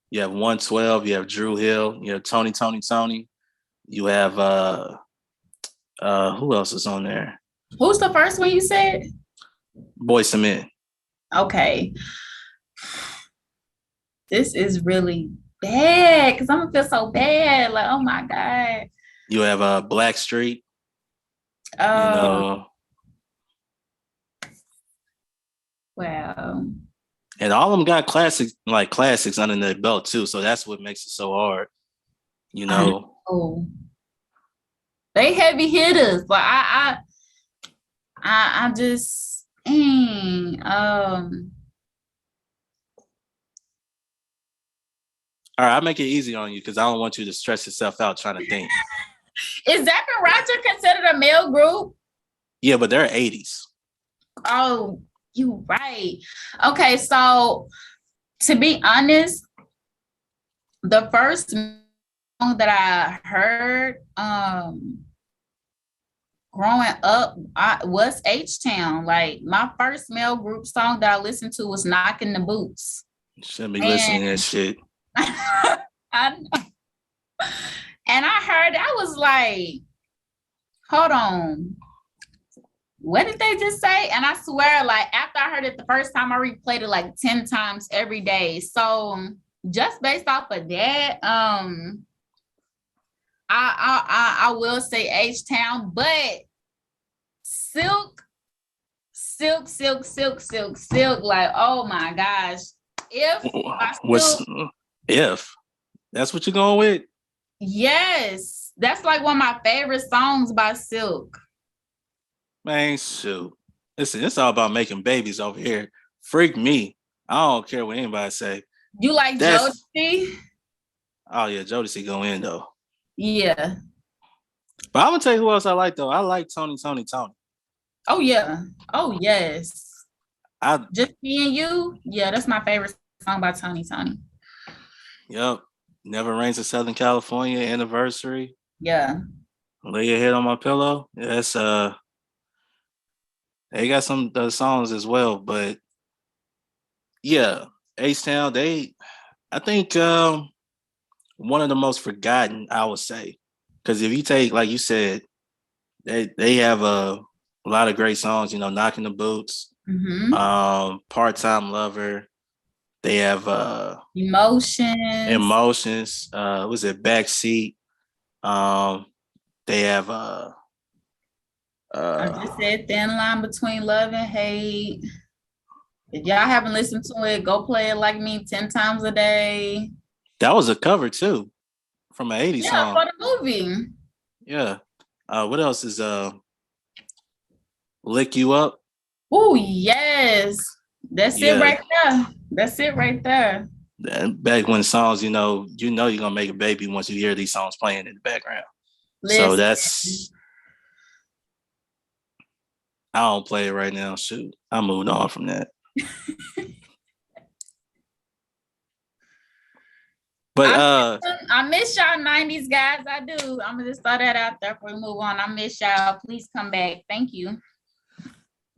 you have 112, you have Drew Hill, you have Tony, you have who else is on there? Who's the first one you said? Boyz II Men. Okay. This is really bad because I'm gonna feel so bad. Like, oh my God. You have Blackstreet. Wow. And all of them got classics under their belt too. So that's what makes it so hard. They heavy hitters. But I just All right, I'll make it easy on you because I don't want you to stress yourself out trying to think. Is Zapp and Roger considered a male group? Yeah, but they're 80s. Oh, you right. Okay, so to be honest, the first song that I heard growing up was H-Town. Like my first male group song that I listened to was Knocking the Boots. Shouldn't be listening to that shit. I know. And I heard, I was like, hold on. What did they just say? And I swear, like after I heard it the first time, I replayed it like 10 times every day. So just based off of that, I will say H-Town, but Silk, like, oh my gosh. If that's what you're going with? Yes, that's like one of my favorite songs by Silk. Man, shoot. Listen, it's all about making babies over here. Freak me. I don't care what anybody say. You like Jodeci? Oh yeah, Jodeci go in though. Yeah. But I'm gonna tell you who else I like though. I like Tony. Oh yeah. Oh yes. Just Me and You. Yeah, that's my favorite song by Tony. Yep. Never Rains in Southern California, Anniversary. Yeah. Lay Your Head on My Pillow. That's they got some songs as well, but yeah, H-Town, I think one of the most forgotten, I would say. Because if you take, like you said, they have a lot of great songs, you know, Knocking the Boots, Part-Time Lover. They have Emotions. Was it Backseat? They have I just said Thin Line Between Love and Hate. If y'all haven't listened to it, go play it like me 10 times a day. That was a cover too, from an 80s song. Yeah, for the movie. Yeah. What else is Lick You Up? Oh yes. That's it right there. And back when songs, you know you're gonna make a baby once you hear these songs playing in the background. Listen. So I don't play it right now. Shoot, I moved on from that. But I miss y'all 90s guys. I do. I'm gonna just throw that out there before we move on. I miss y'all. Please come back. Thank you.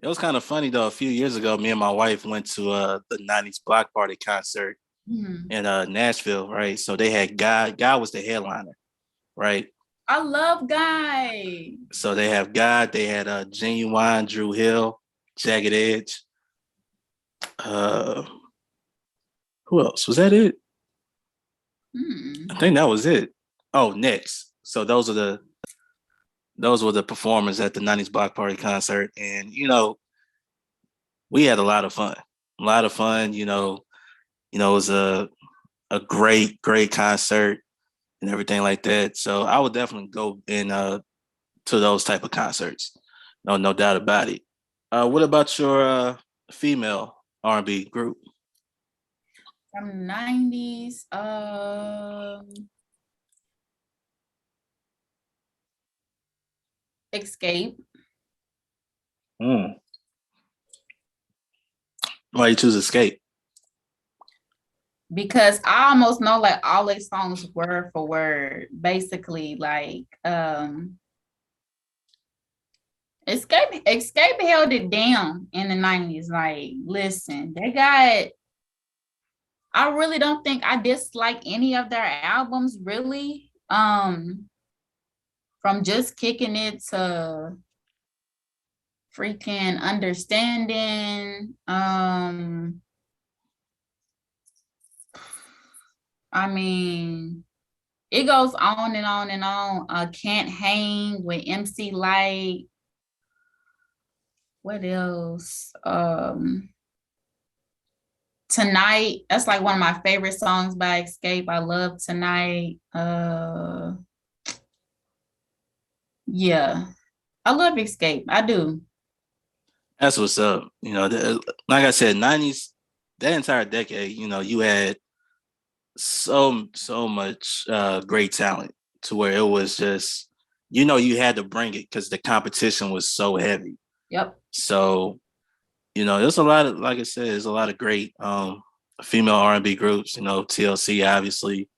It was kind of funny though. A few years ago, me and my wife went to the 90s Block Party concert in Nashville, right? So they had Guy. Guy was the headliner, right? I love Guy. So they have Guy. They had Genuine, Drew Hill, Jagged Edge. Who else? Was that it? I think that was it. Oh, Next. So those were the performers at the 90s Block Party concert. And, you know, we had a lot of fun. You know, it was a great concert and everything like that. So I would definitely go in to those type of concerts. No doubt about it. What about your female R&B group? From 90s, Escape. Why you choose Escape? Because I almost know like all their songs word for word. Basically, like Escape held it down in the 90s. Like, listen, I really don't think I dislike any of their albums, really. From Just Kicking It to freaking Understanding. I mean, it goes on and on and on. Can't Hang with MC Light. What else? Tonight, that's like one of my favorite songs by Escape. I love Tonight. Yeah, I love Escape. I do. That's what's up. You know, like I said, 90s, that entire decade, you know, you had so much great talent to where it was just you know, you had to bring it because the competition was so heavy. Yep. So, you know, there's a lot of, like I said, there's a lot of great female R&B groups, you know, TLC, obviously,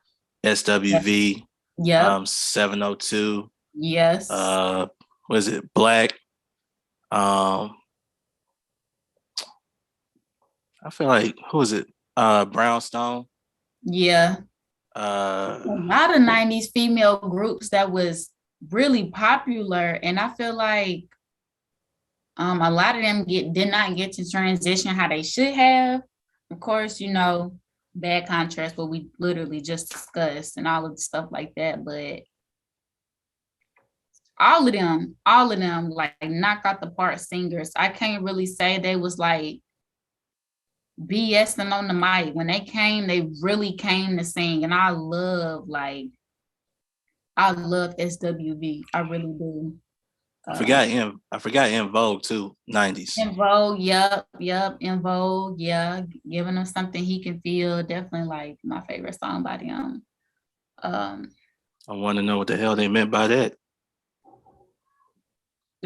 SWV, Yep. 702, Yes. what is it, Black. Um, I feel like, who is it? Brownstone. Yeah. A Uh, lot of 90s female groups that was really popular. And I feel like a lot of them did not get to transition how they should have. Of course, you know, bad contrast, what we literally just discussed and all of the stuff like that. But all of them, like knock out the park singers. I can't really say they was like BSing on the mic. When they came, they really came to sing. And I love SWV. I really do. I forgot In Vogue too, 90s. In Vogue, yep, In Vogue, yeah. Giving him something he can feel. Definitely like my favorite song by them. I want to know what the hell they meant by that.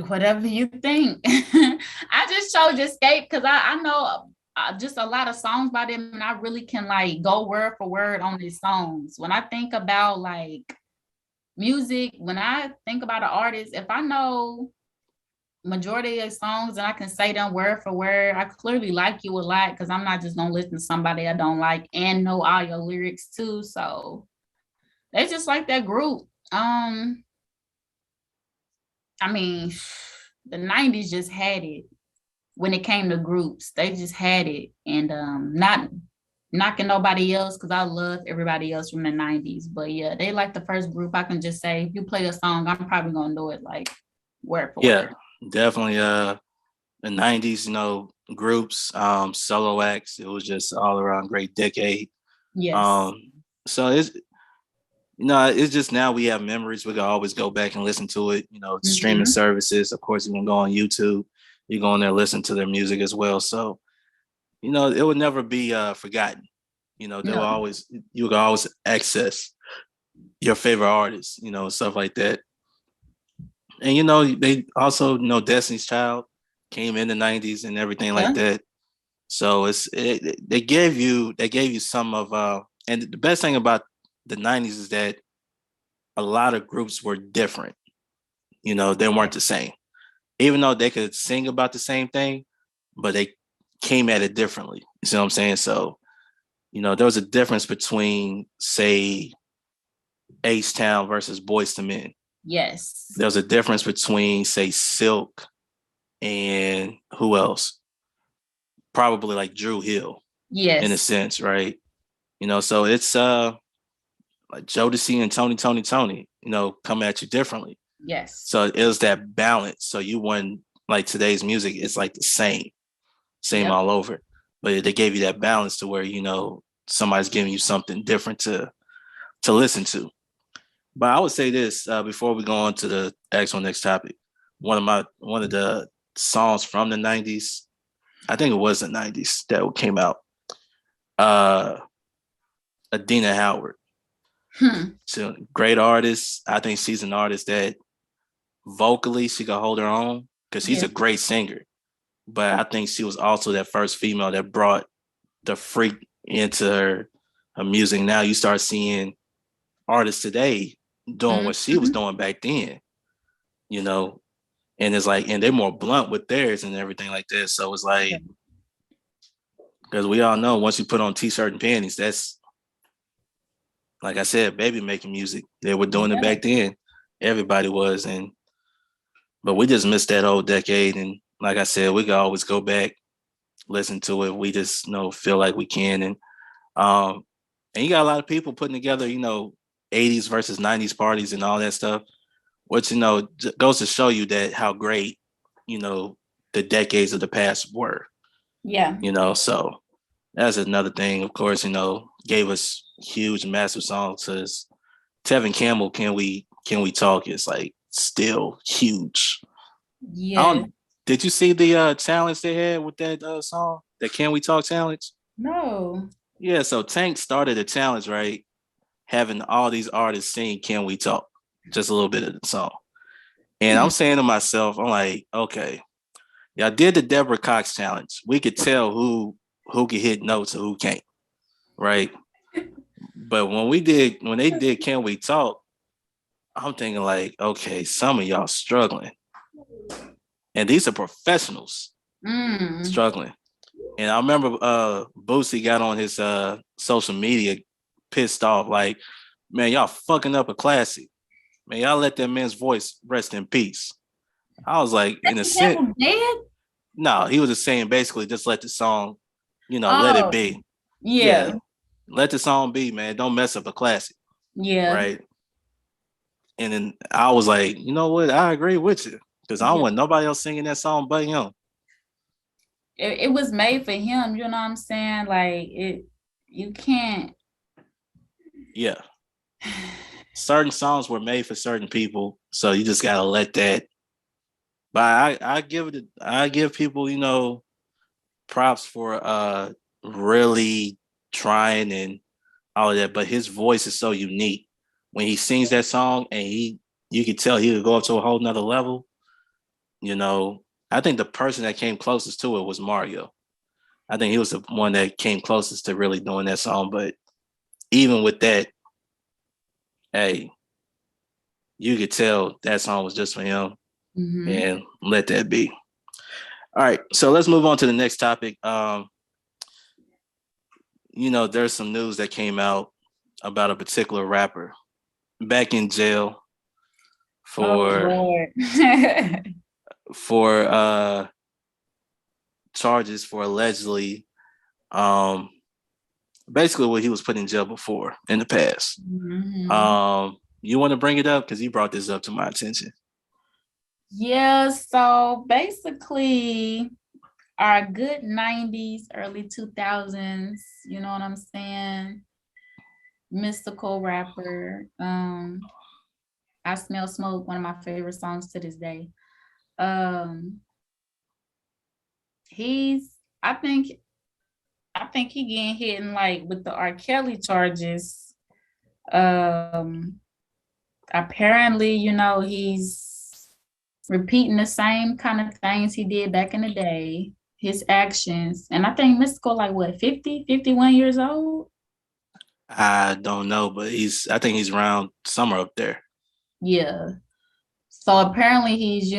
Whatever you think. I just chose Escape because I know just a lot of songs by them, and I really can like go word for word on these songs. When I think about like music, when I think about an artist, if I know majority of songs and I can say them word for word, I clearly like you a lot because I'm not just gonna listen to somebody I don't like and know all your lyrics too. So they just like that group. I mean, the 90s just had it when it came to groups. They just had it. And not knocking nobody else because I love everybody else from the 90s. But yeah, they like the first group. I can just say, if you play a song, I'm probably gonna know it like word for Yeah, word. definitely. The 90s, you know, groups, solo acts. It was just all around great decade. Yes. Um, so it's, you know, it's just now we have memories. We can always go back and listen to it. You know, streaming Mm-hmm. services. Of course, you can go on YouTube. You go on there, listen to their music as well. So, you know, it would never be forgotten. You know, there will No. always, you can always access your favorite artists. You know, stuff like that. And you know, they also, you know, Destiny's Child came in the 90s and everything like Yeah. that. So they gave you some of and the best thing about the 90s is that a lot of groups were different. You know, they weren't the same. Even though they could sing about the same thing, but they came at it differently. You see what I'm saying? So, you know, there was a difference between, say, H Town versus Boys to Men. Yes. There was a difference between, say, Silk and who else? Probably like Drew Hill in a Yes. sense, right? You know, so it's like Jodeci and Tony, you know, come at you differently. Yes. So it was that balance. So you wouldn't like today's music is like the same Yep. all over. But they gave you that balance to where, you know, somebody's giving you something different to listen to. But I would say this before we go on to the actual next topic. One of the songs from the 90s, I think it was the 90s that came out. Uh Adina Howard. She's a great artist. I think she's an artist that vocally she could hold her own because she's Yeah. a great singer. But I think she was also that first female that brought the freak into her music. Now you start seeing artists today doing what she was Mm-hmm. doing back then, you know, and it's like, and they're more blunt with theirs and everything like that. So it's like, because we all know once you put on t-shirt and panties, that's, like I said, baby making music. They were doing it Yeah. back then. Everybody was, and but we just missed that whole decade. And like I said, we can always go back, listen to it. We just, you know, feel like we can. Um, and you got a lot of people putting together, you know, 80s versus 90s parties and all that stuff, which, you know, goes to show you that how great, you know, the decades of the past were, Yeah. you know. So that's another thing, of course, you know, gave us huge, massive songs. Because Tevin Campbell, can we talk? Is like still huge. I Yeah. don't. Did you see the challenge they had with that song, the Can We Talk challenge? No. Yeah, so Tank started a challenge, right? Having all these artists sing Can We Talk, just a little bit of the song. And I'm saying to myself, I'm like, okay, y'all did the Deborah Cox challenge. We could tell who can hit notes and who can't, right? But when they did Can We Talk, I'm thinking like, okay, some of y'all struggling. And these are professionals struggling. And I remember Boosie got on his social media pissed off, like, man, y'all fucking up a classic. Man, y'all let that man's voice rest in peace. I was like, in a sense, Dead? no, he was just saying basically just let the song, let it Oh, be. yeah. Yeah. Let the song be, man. Don't mess up a classic. Yeah. Right. And then I was like, you know what? I agree with you. Because I don't Yeah. want nobody else singing that song but him. It was made for him, you know what I'm saying? Like you can't. Yeah. Certain songs were made for certain people. So you just gotta let that. But I give people, props for really trying and all of that. But his voice is so unique. When he sings that song and you could tell he would go up to a whole nother level. I think the person that came closest to it was Mario. I think he was the one that came closest to really doing that song. But even with that, hey, you could tell that song was just for him and let that be. All right, so let's move on to the next topic. There's some news that came out about a particular rapper back in jail Oh for Lord. charges for allegedly basically what he was put in jail before in the past. You want to bring it up because you brought this up to my attention. Yeah, so basically our good 90s, early 2000s, you know what I'm saying? Mystical rapper. I Smell Smoke, one of my favorite songs to this day. He's I think he getting hit in like with the R. Kelly charges. Apparently, he's repeating the same kind of things he did back in the day, his actions. And I think Mystical like what, 50, 51 years old? I don't know, but I think he's around somewhere up there. Yeah. So apparently he's,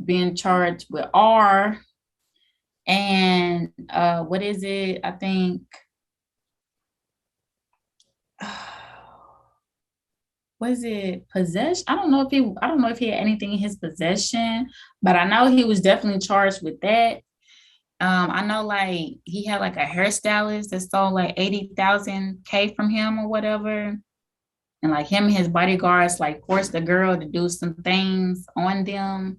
being charged with R and what is it? I think was it possession? I don't know if he had anything in his possession, but I know he was definitely charged with that. I know like he had like a hairstylist that stole like 80,000 K from him or whatever. And like him and his bodyguards like forced the girl to do some things on them.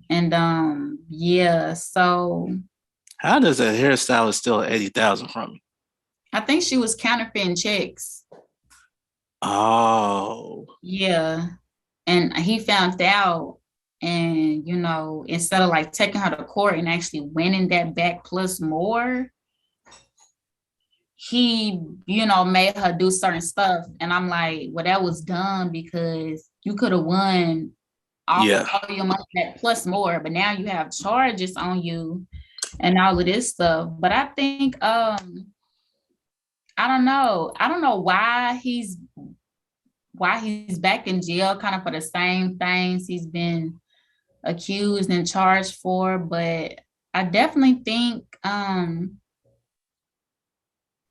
And yeah, so How does a hairstylist steal 80,000 from you? I think she was counterfeiting checks. Oh. Yeah. And he found out, and instead of like taking her to court and actually winning that back plus more, he made her do certain stuff. And I'm like, well, that was dumb because you could have won all your money back plus more, but now you have charges on you and all of this stuff. But I think I don't know why he's back in jail kind of for the same things he's been accused and charged for. But I definitely think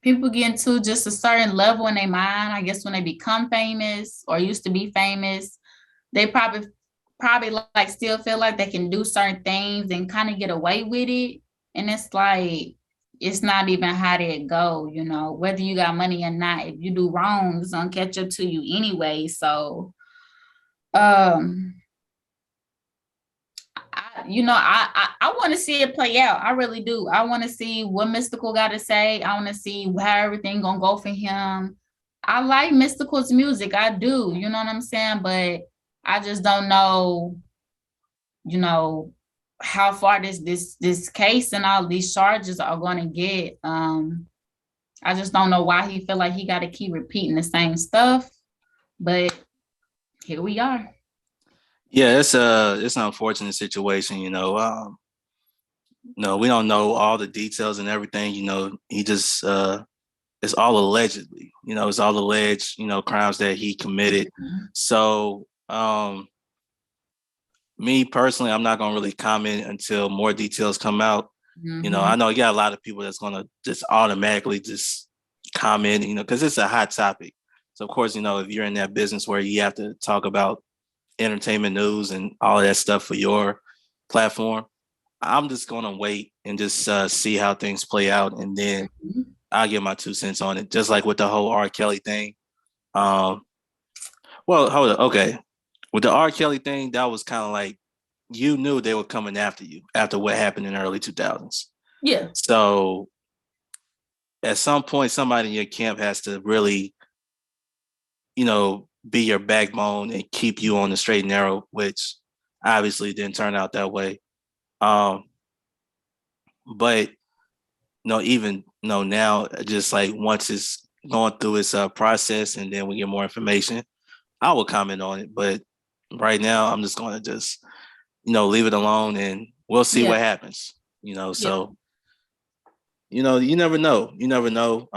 people get into just a certain level in their mind. I guess when they become famous or used to be famous, they probably like still feel like they can do certain things and kind of get away with it. And it's like, it's not even how they go, whether you got money or not. If you do wrong, it's gonna catch up to you anyway. So I want to see it play out. I really do. I want to see what Mystical got to say. I want to see how everything gonna go for him. I like Mystical's music. I do. You know what I'm saying? But I just don't know, how far this case and all these charges are going to get. I just don't know why he feel like he got to keep repeating the same stuff. But here we are. Yeah, it's an unfortunate situation, no, we don't know all the details and everything. He just it's all allegedly. It's all alleged. Crimes that he committed. So, me personally, I'm not gonna really comment until more details come out. I know you got a lot of people that's gonna just automatically just comment. Because it's a hot topic. So of course, if you're in that business where you have to talk about entertainment news and all of that stuff for your platform, I'm just gonna wait and just see how things play out, and then I'll give my 2 cents on it. Just like with the whole R. Kelly thing. Um, well, hold on. Okay, with the R. Kelly thing, that was kind of like you knew they were coming after you after what happened in the early 2000s. Yeah. So at some point, somebody in your camp has to really, be your backbone and keep you on the straight and narrow, which obviously didn't turn out that way. Um, but even now, just like once it's going through its process and then we get more information, I will comment on it. But right now, I'm just going to just leave it alone, and we'll see what happens. So you never know. You never know.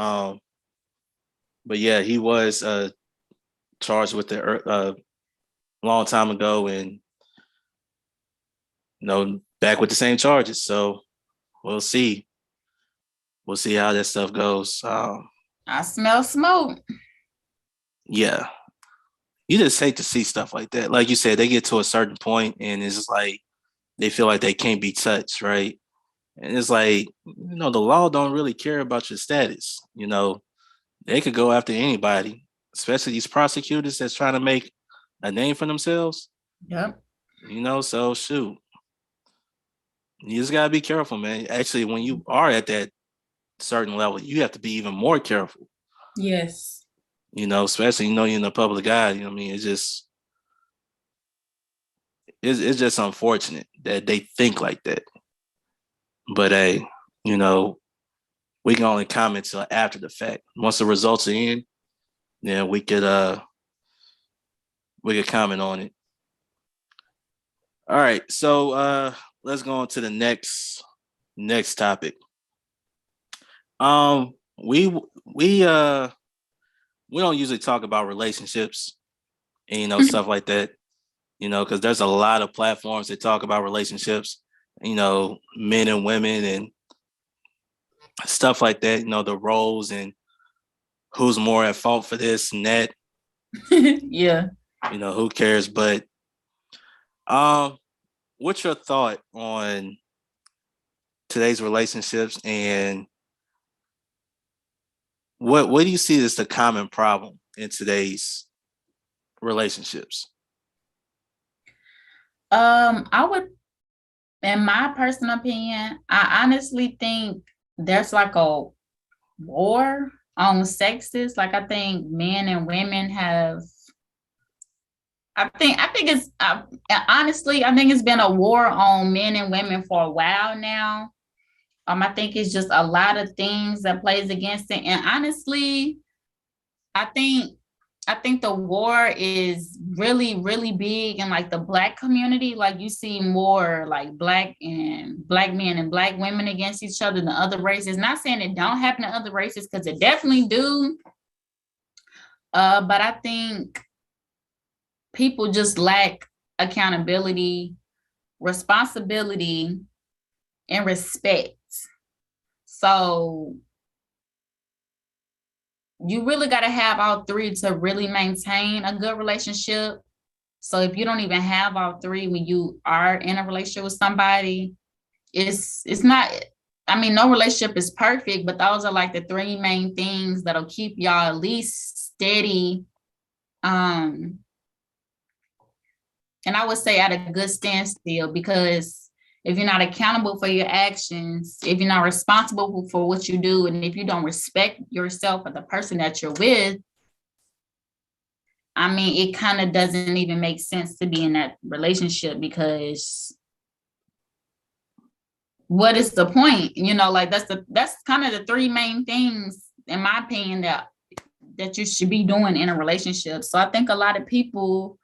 But yeah, he was charged with it long time ago, and back with the same charges. So we'll see. We'll see how that stuff goes. I smell smoke. Yeah, you just hate to see stuff like that. Like you said, they get to a certain point, and it's just like they feel like they can't be touched, right? And it's like the law don't really care about your status. They could go after anybody, especially these prosecutors that's trying to make a name for themselves. Yep. So shoot. You just gotta be careful, man. Actually, when you are at that certain level, you have to be even more careful. Yes. Especially you're in the public eye. I mean? It's just unfortunate that they think like that. But hey, we can only comment till after the fact. Once the results are in, then we could comment on it. All right, so let's go on to the next topic. We we uh we don't usually talk about relationships and stuff like that, because there's a lot of platforms that talk about relationships, men and women and stuff like that, the roles and who's more at fault for this and that. Yeah. Who cares? But what's your thought on today's relationships, and what do you see as the common problem in today's relationships? I would, in my personal opinion, I honestly think there's like a war on sexes. Like I think men and women have. I think it's honestly, I think it's been a war on men and women for a while now. I think it's just a lot of things that plays against it, and honestly, I think the war is really, really big in like the Black community. Like you see more like Black men and Black women against each other than other races. Not saying it don't happen to other races, because it definitely do. But I think people just lack accountability, responsibility, and respect. So you really got to have all three to really maintain a good relationship. So if you don't even have all three when you are in a relationship with somebody, it's not, I mean, no relationship is perfect, but those are like the three main things that'll keep y'all at least steady. And I would say at a good standstill, because if you're not accountable for your actions, if you're not responsible for what you do, and if you don't respect yourself or the person that you're with, I mean, it kind of doesn't even make sense to be in that relationship, because what is the point? Like that's kind of the three main things, in my opinion, that you should be doing in a relationship. So I think a lot of people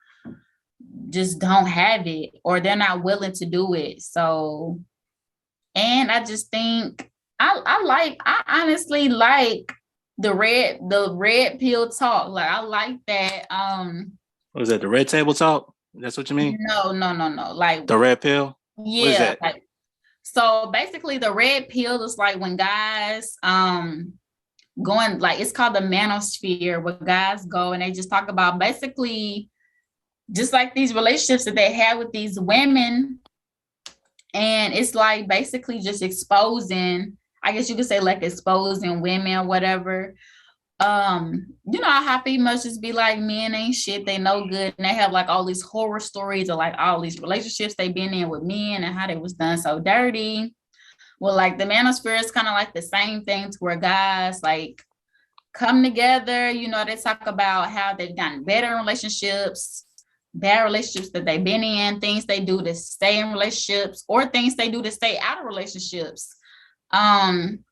just don't have it, or they're not willing to do it. So, and I just think I honestly like the red pill talk. Like I like that. What is that? The red table talk? That's what you mean? No. Like, The red pill? What is yeah, that? like, so basically the red pill is like when guys going, like, it's called the manosphere, where guys go and they just talk about basically just like these relationships that they have with these women. And it's like basically just exposing, I guess you could say, like, exposing women or whatever. You know how females just be like, men ain't shit, they no good, and they have like all these horror stories of like all these relationships they've been in with men and how they was done so dirty. Well, like the manosphere is kind of like the same thing, to where guys like come together, you know, they talk about how they've gotten better in relationships, bad relationships that they've been in, things they do to stay in relationships, or things they do to stay out of relationships. Um,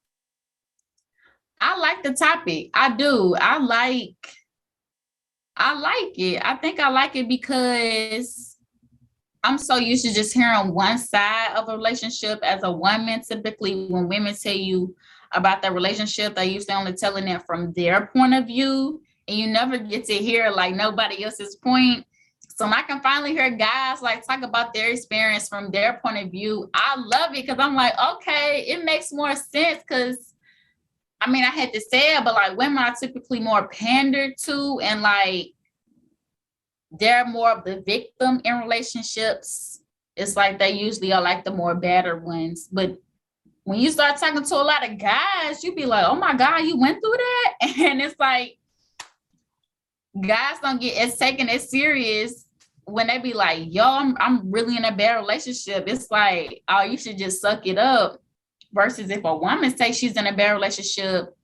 I like the topic. I do. I like it. I think I like it because I'm so used to just hearing one side of a relationship as a woman. Typically, when women tell you about their relationship, they usually only telling it from their point of view, and you never get to hear like nobody else's point. So when I can finally hear guys like talk about their experience from their point of view, I love it, because I'm like, okay, it makes more sense. Because I mean, I had to say it, but like women are typically more pandered to, and like they're more of the victim in relationships. It's like they usually are like the more battered ones. But when you start talking to a lot of guys, you be like, oh my God, you went through that? And it's like, guys don't get as taken as serious when they be like, yo, I'm really in a bad relationship. It's like, oh, you should just suck it up. Versus if a woman says she's in a bad relationship,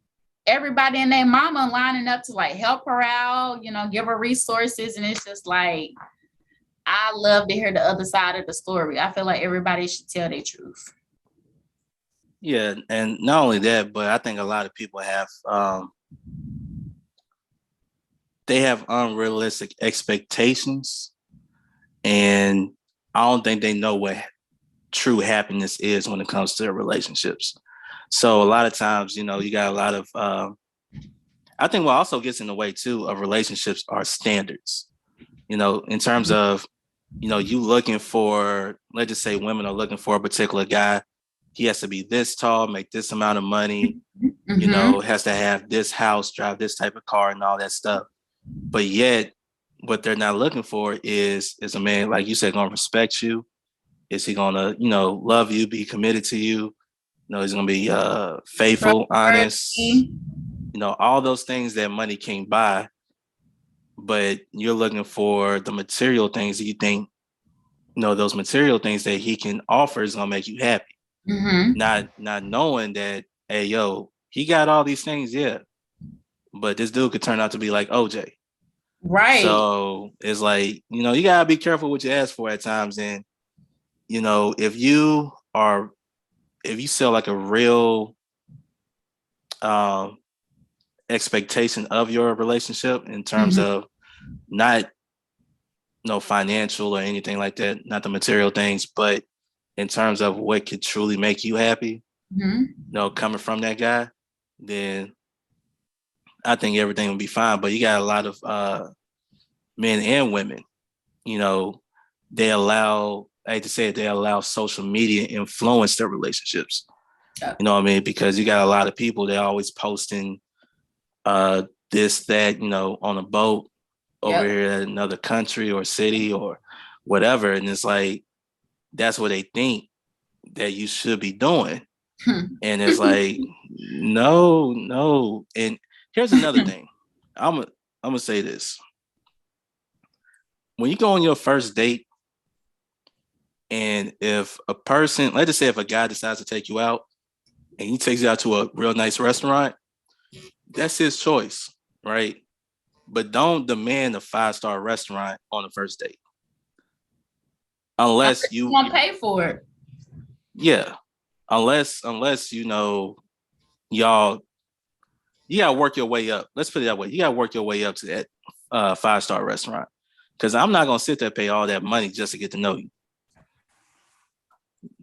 everybody and their mama lining up to like help her out, you know, give her resources. And it's just like, I love to hear the other side of the story. I feel like everybody should tell their truth. Yeah, and not only that, but I think a lot of people have they have unrealistic expectations, and I don't think they know what true happiness is when it comes to relationships. So a lot of times, you know, you got a lot of I think what also gets in the way too of relationships are standards. You know, in terms of, you know, you looking for, let's just say women are looking for a particular guy. He has to be this tall, make this amount of money, you know, has to have this house, drive this type of car and all that stuff. But yet what they're not looking for is a man, like you said, gonna respect you. Is he gonna, you know, love you, be committed to you? You know, he's gonna be faithful, honest, you know, all those things that money can't buy. But you're looking for the material things that you think, you know, those material things that he can offer is gonna make you happy. Not knowing that, hey, yo, he got all these things, yeah, but this dude could turn out to be like OJ. Right. So it's like, you know, you gotta be careful what you ask for at times. And, you know, if you sell like a real expectation of your relationship in terms of not no financial or anything like that, not the material things, but in terms of what could truly make you happy, you know, coming from that guy, then I think everything will be fine. But you got a lot of men and women, you know, they allow, I hate to say it, they allow social media influence their relationships. You know what I mean? Because you got a lot of people, they're always posting this, that, you know, on a boat over here in another country or city or whatever. And it's like, that's what they think that you should be doing. And it's like, no. And here's another thing. I'm gonna say this. When you go on your first date, and if a person, let's just say if a guy decides to take you out and he takes you out to a real nice restaurant, that's his choice, right? But don't demand a 5-star restaurant on the first date. Unless you want to pay for it. Yeah. Unless, you know, y'all, you gotta work your way up. Let's put it that way. You gotta work your way up to that 5-star restaurant. Because I'm not gonna sit there and pay all that money just to get to know you.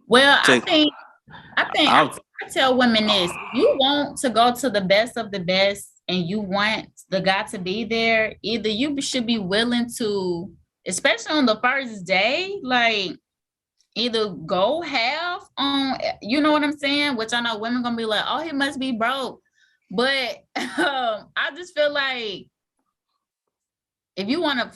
Well, Take, I tell women this: if you want to go to the best of the best, and you want the guy to be there, either you should be willing to, especially on the first day, like either go half on, you know what I'm saying? Which I know women gonna be like, oh, he must be broke, but I just feel like if you want a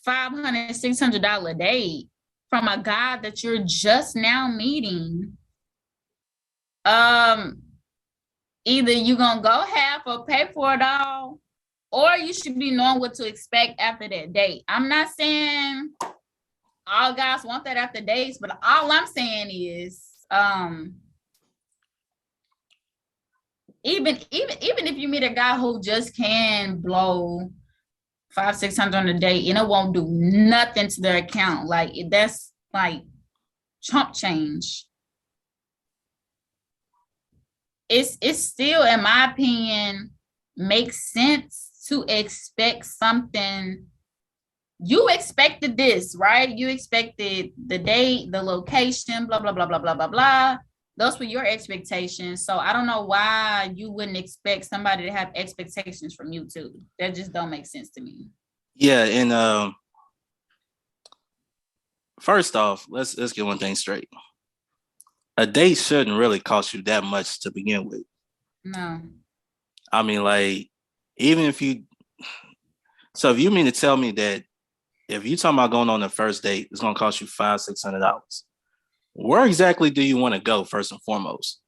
$500, $600 date from a guy that you're just now meeting, either you gonna go half or pay for it all, or you should be knowing what to expect after that date. I'm not saying all guys want that after dates, but all I'm saying is, even if you meet a guy who just can blow 500-600 on a date and it won't do nothing to their account, like that's like chump change. It's still, in my opinion, makes sense to expect something. You expected this, right? You expected the date, the location, blah, blah, blah, blah, blah, blah, blah. Those were your expectations. So I don't know why you wouldn't expect somebody to have expectations from you too. That just don't make sense to me. Yeah, and first off, let's get one thing straight. A date shouldn't really cost you that much to begin with. No. I mean, like, even if you, so if you mean to tell me that if you're talking about going on the first date, it's gonna cost you $500-$600, where exactly do you want to go first and foremost?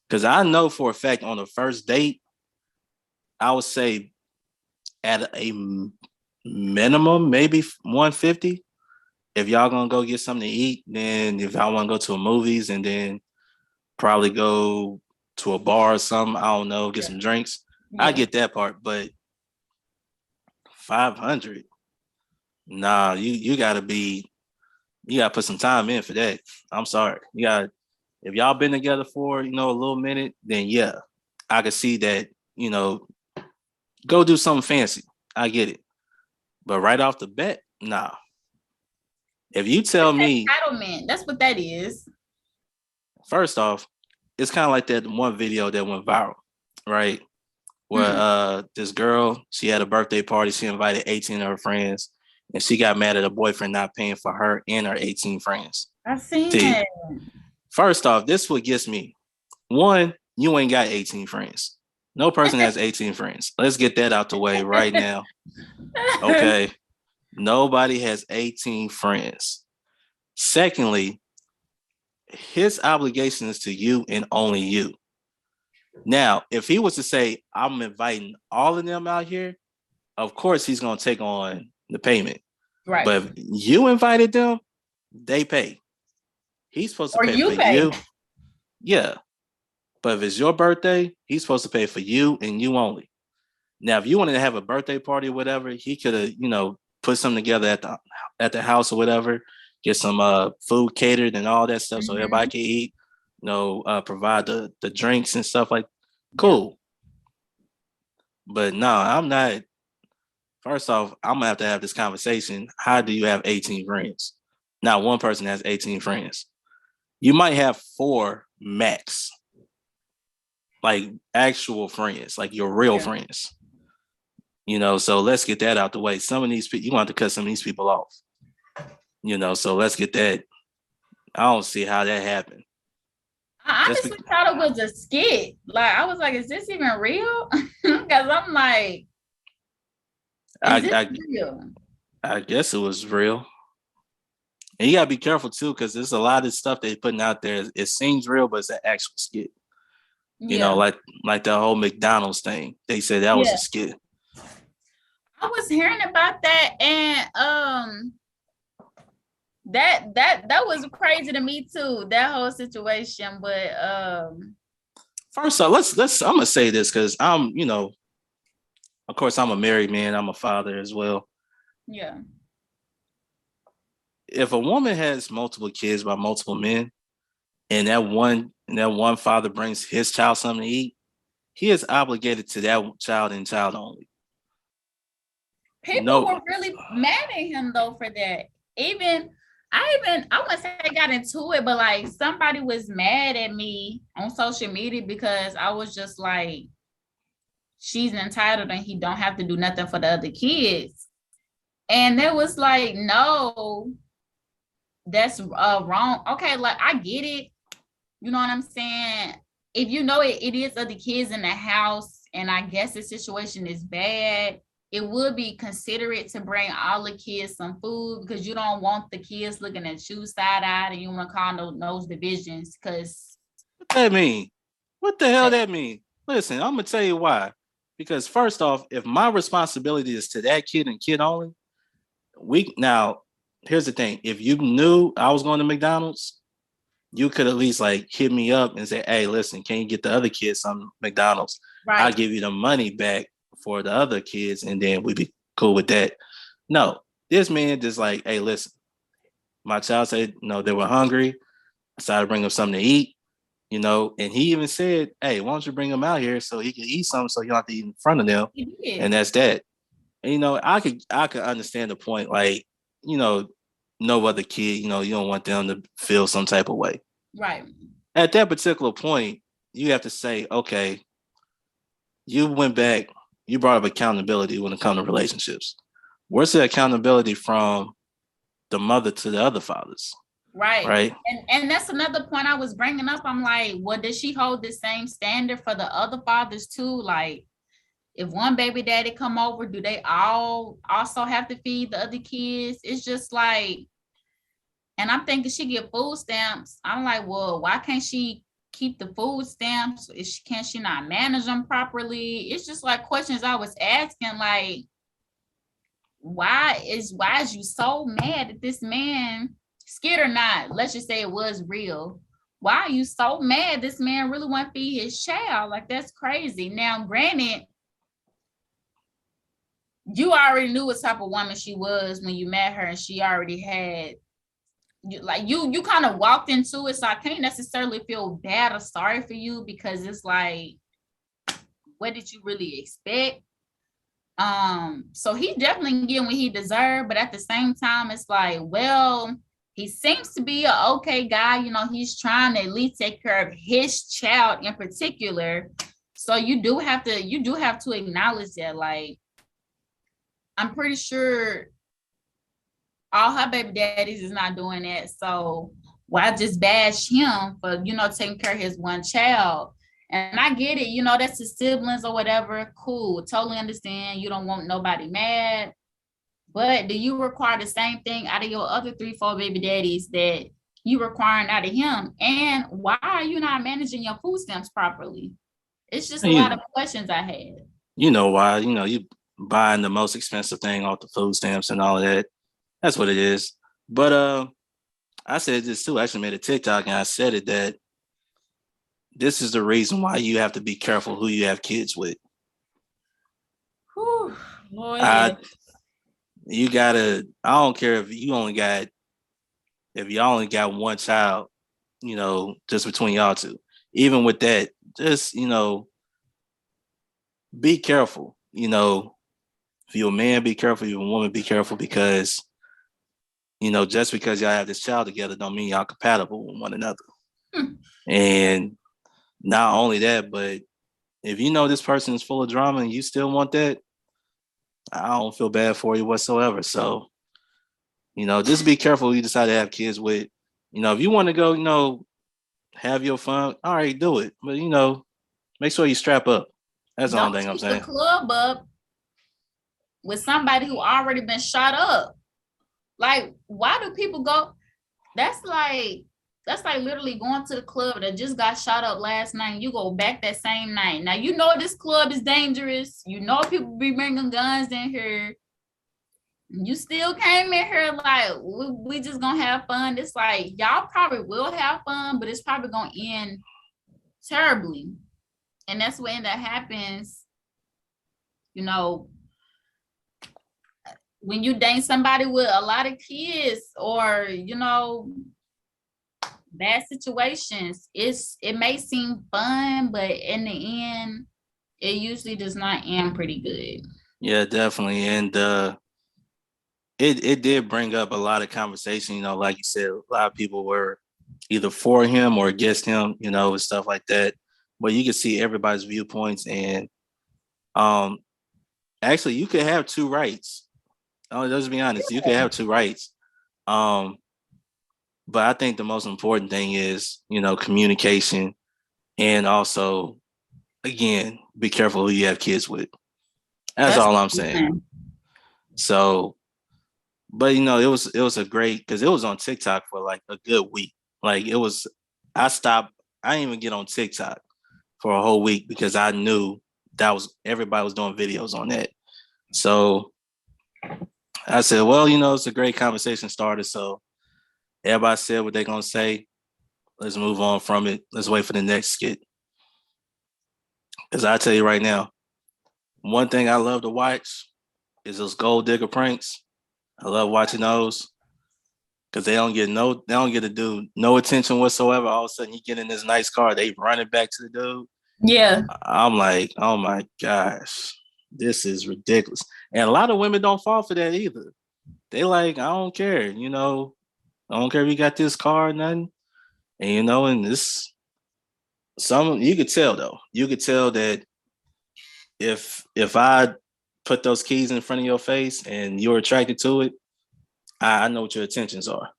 Because I know for a fact on the first date, I would say at a minimum, maybe 150. If y'all gonna go get something to eat, then if y'all want to go to a movies and then probably go to a bar or something, I don't know, get some drinks. Yeah. I get that part, but 500, nah, you gotta put some time in for that. I'm sorry. If y'all been together for, a little minute, then yeah, I could see that, go do something fancy. I get it. But right off the bat, nah. If you tell me entitlement, that's what that is. First off, it's kind of like that one video that went viral, right? Where this girl, she had a birthday party, she invited 18 of her friends, and she got mad at her boyfriend not paying for her and her 18 friends. I've seen it. First off, this what gets me. One, you ain't got 18 friends. No person has 18 friends. Let's get that out the way right now. Okay. Nobody has 18 friends. Secondly, his obligation is to you and only you. Now, if he was to say, I'm inviting all of them out here, of course he's going to take on the payment. Right. But if you invited them, they pay. He's supposed to pay for you. Yeah. But if it's your birthday, he's supposed to pay for you and you only. Now, if you wanted to have a birthday party or whatever, he could have, put something together at the house or whatever, get some food catered and all that stuff so everybody can eat, provide the drinks and stuff like cool. But no, I'm not. First off, I'm gonna have this conversation. How do you have 18 friends? Not one person has 18 friends. You might have 4 max, like actual friends, like your real friends. So let's get that out the way. Some of these people, you want to cut some of these people off. So let's get that. I don't see how that happened. I honestly thought it was a skit. Like, I was like, is this even real? Because I'm like, real? I guess it was real. And you got to be careful, too, because there's a lot of stuff they're putting out there. It seems real, but it's an actual skit. Like the whole McDonald's thing. They said that was a skit. I was hearing about that, and that was crazy to me too, that whole situation. But first off, let's I'm gonna say this because I'm, of course I'm a married man, I'm a father as well. Yeah. If a woman has multiple kids by multiple men, and that one father brings his child something to eat, he is obligated to that child and child only. People No, were really mad at him though for that. I wouldn't say I got into it, but like somebody was mad at me on social media because I was just like, she's entitled and he don't have to do nothing for the other kids. And it was like, no, that's wrong. Okay, like I get it. You know what I'm saying? If you know it is other kids in the house, and I guess the situation is bad, it would be considerate to bring all the kids some food because you don't want the kids looking at you side-eyed and you want to call those divisions because what that mean? What the hell that mean? Listen, I'm gonna tell you why. Because first off, if my responsibility is to that kid and kid only, we now here's the thing. If you knew I was going to McDonald's, you could at least like hit me up and say, hey, listen, can you get the other kids some McDonald's? I'll right, give you the money back for the other kids, and then we'd be cool with that. No, this man just like, hey, listen, my child said, they were hungry. I decided to bring them something to eat, and he even said, hey, why don't you bring him out here so he can eat something so you don't have to eat in front of them. he And did. that's that. And, I could understand the point, like, you know, no other kid, you don't want them to feel some type of way. Right. At that particular point, you have to say, okay, you went back, you brought up accountability when it comes to relationships. Where's the accountability from the mother to the other fathers? Right. Right. And that's another point I was bringing up. I'm like, well, does she hold the same standard for the other fathers too? Like, if one baby daddy come over, do they all also have to feed the other kids? It's just like, and I'm thinking she get food stamps. I'm like, well, why can't she keep the food stamps? Can she not manage them properly? It's just like questions I was asking, like, why is you so mad at this man? Scared or not, let's just say it was real. Why are you so mad this man really want to feed his child? Like, that's crazy. Now, granted, you already knew what type of woman she was when you met her, and she already had you kind of walked into it. So I can't necessarily feel bad or sorry for you because it's like, what did you really expect? So he definitely getting what he deserved, but at the same time, it's like, well, he seems to be an okay guy. He's trying to at least take care of his child in particular. So you do have to acknowledge that. Like, I'm pretty sure all her baby daddies is not doing that. So why just bash him for, taking care of his one child? And I get it, that's his siblings or whatever. Cool. Totally understand. You don't want nobody mad. But do you require the same thing out of your other 3, 4 baby daddies that you requiring out of him? And why are you not managing your food stamps properly? It's just a lot of questions I had. You know why? You buying the most expensive thing off the food stamps and all of that. That's what it is. But I said this too. I actually made a TikTok and I said it that this is the reason why you have to be careful who you have kids with. Whew, Lord, yeah. You gotta. I don't care if you only got one child, just between y'all two. Even with that, just be careful. If you're a man, be careful. If you're a woman, be careful because just because y'all have this child together don't mean y'all compatible with one another. And not only that, but if you know this person is full of drama and you still want that, I don't feel bad for you whatsoever. So, just be careful who you decide to have kids with. If you want to go, have your fun, all right, do it. But, make sure you strap up. That's the only Don't thing I'm keep the saying. club up with somebody who already been shot up. Like, why do people go? That's like literally going to the club that just got shot up last night and you go back that same night. Now, this club is dangerous. People be bringing guns in here. You still came in here like, we just gonna have fun. It's like, y'all probably will have fun, but it's probably gonna end terribly. And that's when that happens, when you date somebody with a lot of kids or, bad situations. It may seem fun, but in the end, it usually does not end pretty good. Yeah, definitely. And it did bring up a lot of conversation, like you said, a lot of people were either for him or against him, and stuff like that. But you can see everybody's viewpoints, and um actually you could have two rights. Oh, let's be honest, you could have two rights. Um, but I think the most important thing is, communication, and also, again, be careful who you have kids with. That's That's all what I'm I'm saying. saying. So, but it was a great, because it was on TikTok for like a good week. Like it was, I stopped. I didn't even get on TikTok for a whole week because I knew that was everybody was doing videos on that. So I said, well, it's a great conversation starter. So everybody said what they're gonna say. Let's move on from it. Let's wait for the next skit. Because I tell you right now, one thing I love to watch is those gold digger pranks. I love watching those because they don't get to do no attention whatsoever. All of a sudden, you get in this nice car, they run it back to the dude. Yeah, I'm like, oh my gosh, this is ridiculous. And a lot of women don't fall for that either. They like, I don't care, I don't care if you got this car or nothing. And and this some you could tell though. You could tell that if I put those keys in front of your face and you're attracted to it, I know what your intentions are.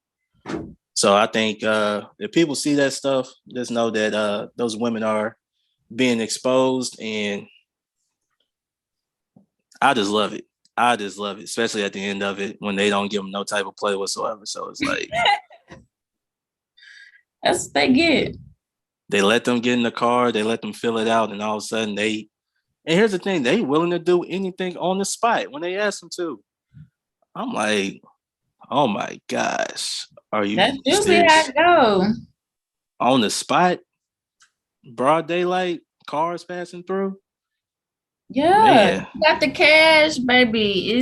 So I think if people see that stuff, just know that those women are being exposed, and I just love it. I just love it, especially at the end of it when they don't give them no type of play whatsoever. So it's like that's what they get. they let them get in the car, they let them fill it out, and all of a sudden they. And here's the thing: they willing to do anything on the spot when they ask them to. I'm like, oh my gosh, are That's you usually how serious? it go. On the spot, broad daylight, cars passing through. Yeah, Man, you got the cash, baby.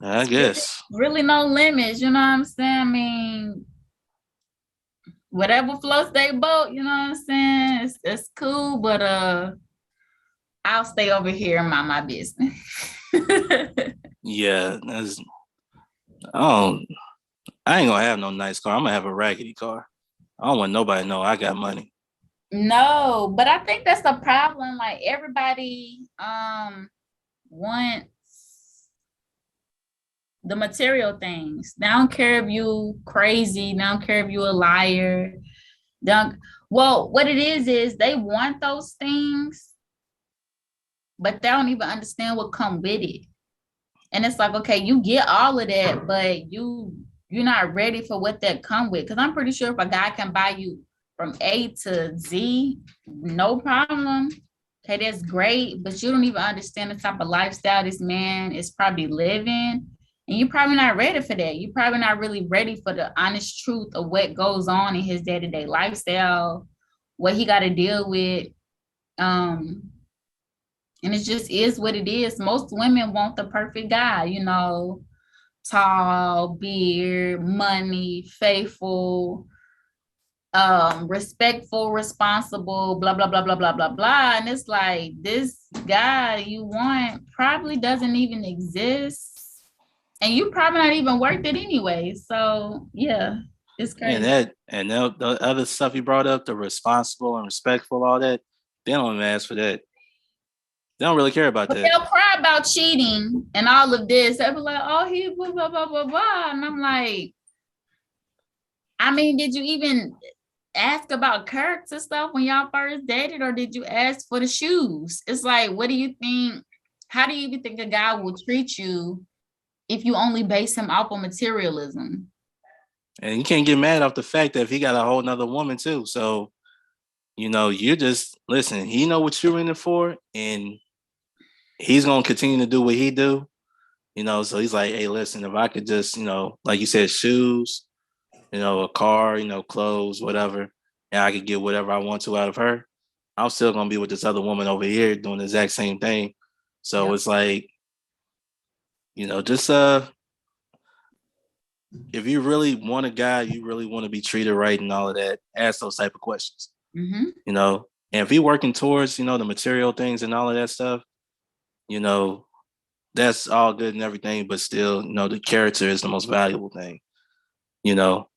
I It's guess. really no limits. You know what I'm saying? I mean, whatever floats their boat. You know what I'm saying? It's cool, but I'll stay over here and mind my business. Yeah, oh, I ain't gonna have no nice car. I'm gonna have a raggedy car. I don't want nobody to know I got money. No, but I think that's the problem. Like everybody wants the material things. They don't care if you crazy, they don't care if you a liar. They don't, well, what it is they want those things, but they don't even understand what come with it. And it's like, okay, you get all of that, but you're not ready for what that come with. Because I'm pretty sure if a guy can buy you from A to Z, no problem. Okay, that's great, but you don't even understand the type of lifestyle this man is probably living. And you're probably not ready for that. You're probably not really ready for the honest truth of what goes on in his day-to-day lifestyle, what he got to deal with. Um, and it just is what it is. Most women want the perfect guy, tall, beard, money, faithful, respectful, responsible, blah, blah, blah, blah, blah, blah, blah. And it's like this guy you want probably doesn't even exist. And you probably not even worth it anyway. So yeah, it's And crazy. the other stuff you brought up, the responsible and respectful, all that, they don't even ask for that. They don't really care about But that. they'll cry about cheating and all of this. They'll be like, oh, he blah, blah, blah, blah, blah. And I'm like, I mean, did you even ask about character stuff when y'all first dated, or did you ask for the shoes? It's like, what do you think? How do you even think a guy will treat you if you only base him off of materialism? And you can't get mad off the fact that if he got a whole nother woman too. So, you just listen, he know what you're in it for, and he's gonna continue to do what he do. So he's like, hey, listen, if I could just, like you said, shoes, a car, clothes, whatever, and I could get whatever I want to out of her, I'm still gonna be with this other woman over here doing the exact same thing. So Yep. it's like, just if you really want a guy, you really want to be treated right and all of that, ask those type of questions. Mm-hmm. And if he working towards, the material things and all of that stuff, you know, that's all good and everything, but still, the character is the most valuable thing, you know.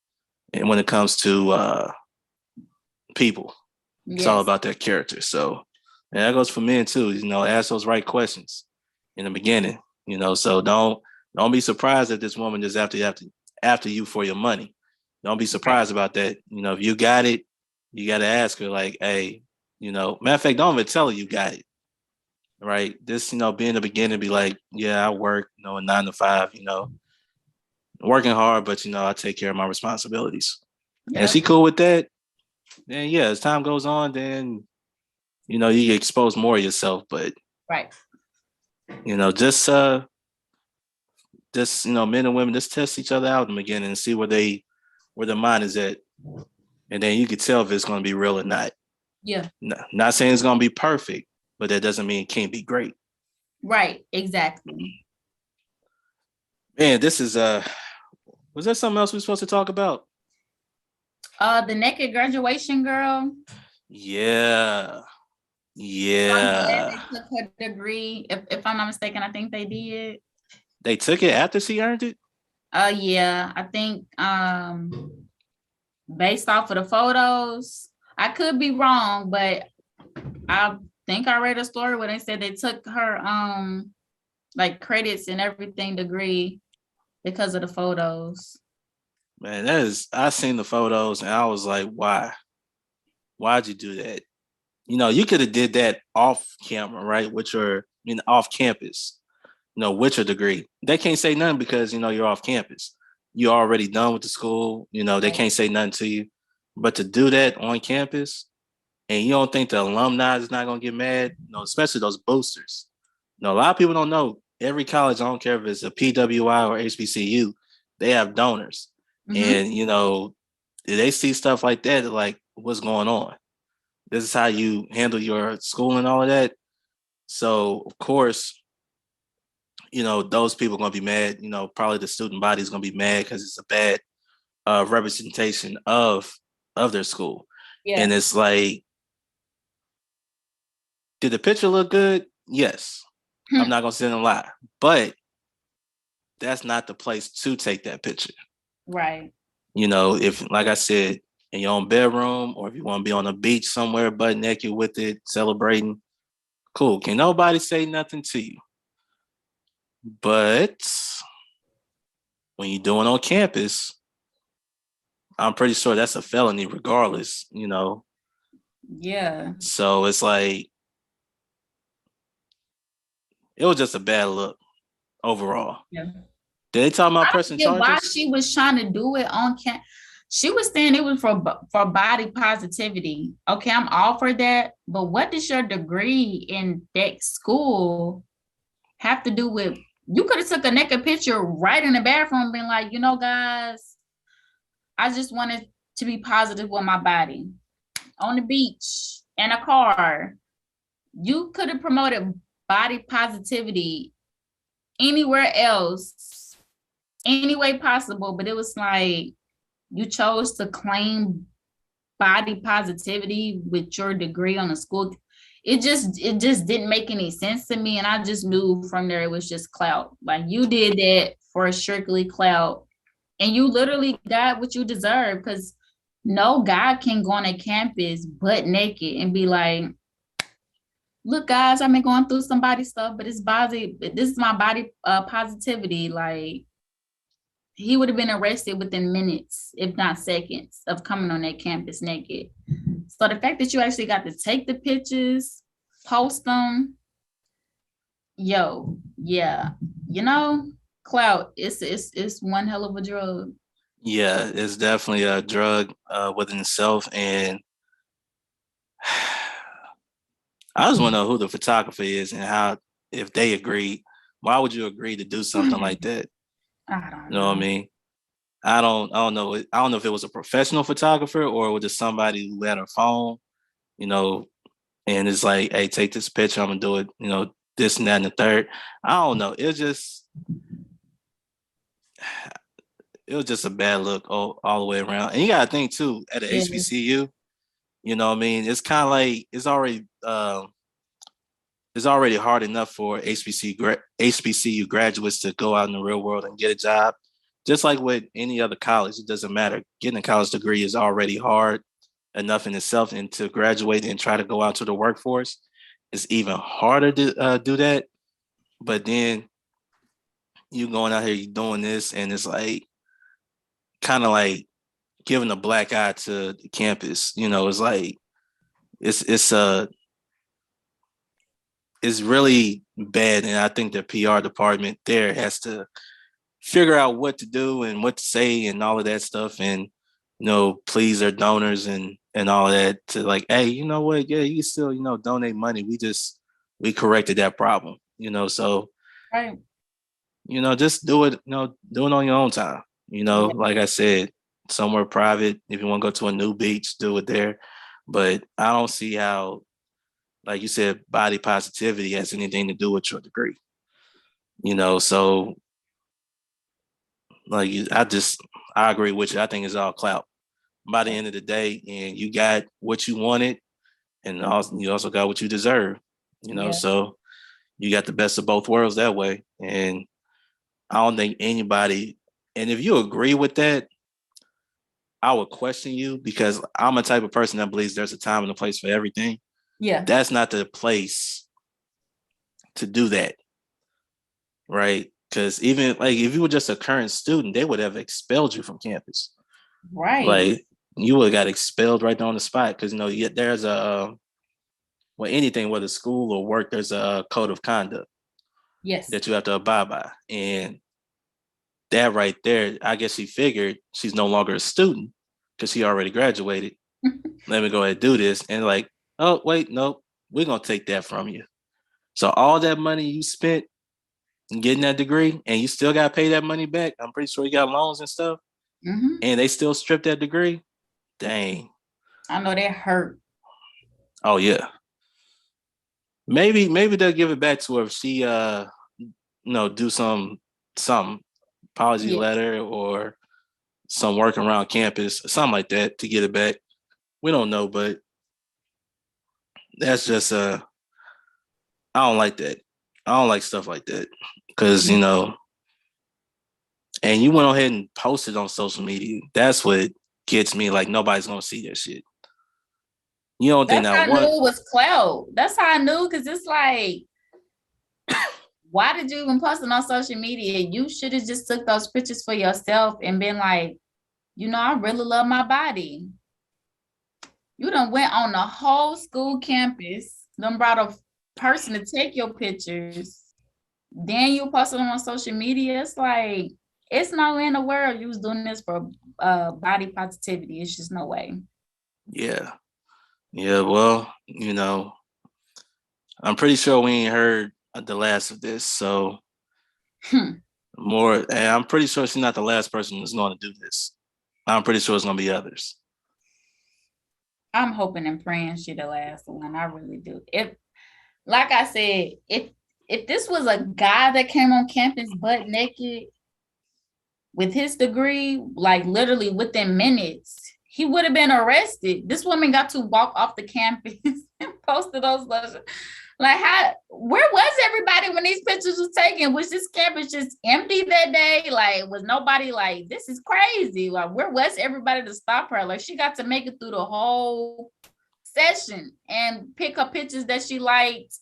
And when it comes to people, it's all Yes. about that character. So, and that goes for men too. Ask those right questions in the beginning. So don't be surprised if this woman is after you for your money. Don't be Right. surprised about that. If you got it, you got to ask her like, hey, matter of fact, don't even tell her you got it. Right. This, be in the beginning, be like, yeah, I work, a 9 to 5, working hard, but I take care of my responsibilities. And if she Yep. cool with that, then yeah, as time goes on, then you expose more of yourself. But Right. just men and women just test each other out in the beginning and see where their mind is at, and then you can tell if it's going to be real or not. Yeah. Not saying it's going to be perfect, but that doesn't mean it can't be great. Right. Exactly. Man, this is was there something else we were supposed to talk about? The naked graduation girl. Yeah. I'm glad Yeah. they took her degree. If I'm not mistaken, I think they did. They took it after she earned it? Yeah, I think based off of the photos, I could be wrong, but I think I read a story where they said they took her like credits and everything degree because of the photos. Man, I seen the photos and I was like, why? Why'd you do that? You could have did that off camera, right? Off campus, with your degree. They can't say nothing because, you're off campus. You're already done with the school. They Right. can't say nothing to you. But to do that on campus, and you don't think the alumni is not going to get mad, especially those boosters. A lot of people don't know every college, I don't care if it's a PWI or HBCU, they have donors. Mm-hmm. And, they see stuff like that, like, what's going on? This is how you handle your school and all of that. So, of course, those people are going to be mad. Probably the student body is going to be mad because it's a bad representation of their school. And Yeah. it's like, did the picture look good? Yes. I'm not going to sit and lie. But that's not the place to take that picture. Right. If, like I said, in your own bedroom, or if you want to be on a beach somewhere butt naked with it, celebrating, cool. Can nobody say nothing to you? But when you're doing on campus, I'm pretty sure that's a felony regardless, Yeah. So it's like, it was just a bad look overall. Yeah. Did they talk about I don't pressing get why charges? she was trying to do it on camp. She was saying it was for body positivity. Okay, I'm all for that, but what does your degree in that school have to do with? You could have took a naked picture right in the bathroom, being like, guys, I just wanted to be positive with my body on the beach in a car. You could have promoted body positivity anywhere else, any way possible, but it was like you chose to claim body positivity with your degree on a school. It just didn't make any sense to me, and I just knew from there it was just clout. Like, you did that for strictly clout, and you literally got what you deserve, because no guy can go on a campus butt naked and be like, look guys, I've been going through some body stuff, but it's body, this is my body positivity. Like, he would have been arrested within minutes, if not seconds, of coming on that campus naked. So the fact that you actually got to take the pictures, post them, yeah, clout, it's one hell of a drug. Yeah, it's definitely a drug within itself. And I just want to know who the photographer is and how, if they agreed. Why would you agree to do something like that? I don't You know what I know. mean? I don't know. I don't know if it was a professional photographer or it was just somebody who had her phone, you know, and it's like, hey, take this picture. I'm gonna do it, this and that and the third. I don't know. It was just a bad look all the way around. And you gotta think too, at the Yes. HBCU, you know what I mean? It's kind of like it's already it's already hard enough for HBCU graduates to go out in the real world and get a job. Just like with any other college, it doesn't matter. Getting a college degree is already hard enough in itself, and to graduate and try to go out to the workforce is even harder to do that. But then you going out here, you doing this, and it's like kind of like giving a black eye to the campus. It's like it's it's really bad, and I think the PR department there has to figure out what to do and what to say and all of that stuff, and please their donors and all of that to like, hey, you know what? Yeah, you can still donate money. We corrected that problem. So Right. just do it. Do it on your own time. Yeah. Like I said, somewhere private. If you want to go to a new beach, do it there. But I don't see how, like you said, body positivity has anything to do with your degree. So like I agree with you. I think it's all clout. By the end of the day, and you got what you wanted, and also you also got what you deserve. Yeah. So you got the best of both worlds that way. And I don't think anybody, and if you agree with that, I would question you, because I'm a type of person that believes there's a time and a place for everything. Yeah. That's not the place to do that, right? Because even like if you were just a current student, they would have expelled you from campus. Right. Like you would have got expelled right there on the spot, because there's a well, anything, whether school or work, there's a code of conduct Yes. that you have to abide by. And that right there, I guess she figured she's no longer a student because she already graduated. Let me go ahead and do this. And like, oh, wait, nope, we're going to take that from you. So all that money you spent getting that degree, and you still got to pay that money back. I'm pretty sure you got loans and stuff. Mm-hmm. And they still stripped that degree. Dang. I know that hurt. Oh, yeah. Maybe they'll give it back to her if she do some apology Yeah. letter or some work around campus, something like that, to get it back. We don't know, but that's just I don't like that. I don't like stuff like that, because and you went ahead and posted on social media. That's what gets me. Like, nobody's gonna see that shit. You don't think That's how that I knew one? it was clout. That's how I knew, because it's like, why did you even post it on social media? You should have just took those pictures for yourself and been like, I really love my body. You done went on the whole school campus, done brought a person to take your pictures. Then you posted them on social media. It's like, it's no way in the world you was doing this for body positivity. It's just no way. Yeah, yeah. Well, I'm pretty sure we ain't heard the last of this. So more, and I'm pretty sure she's not the last person who's going to do this. I'm pretty sure it's going to be others. I'm hoping and praying she the last one. I really do. If, like I said, if this was a guy that came on campus butt naked with his degree, like literally within minutes, he would have been arrested. This woman got to walk off the campus and posted those letters. Like, where was everybody when these pictures was taken? Was this campus just empty that day? Like, was nobody like, this is crazy? Like, where was everybody to stop her? Like, she got to make it through the whole session and pick up pictures that she liked,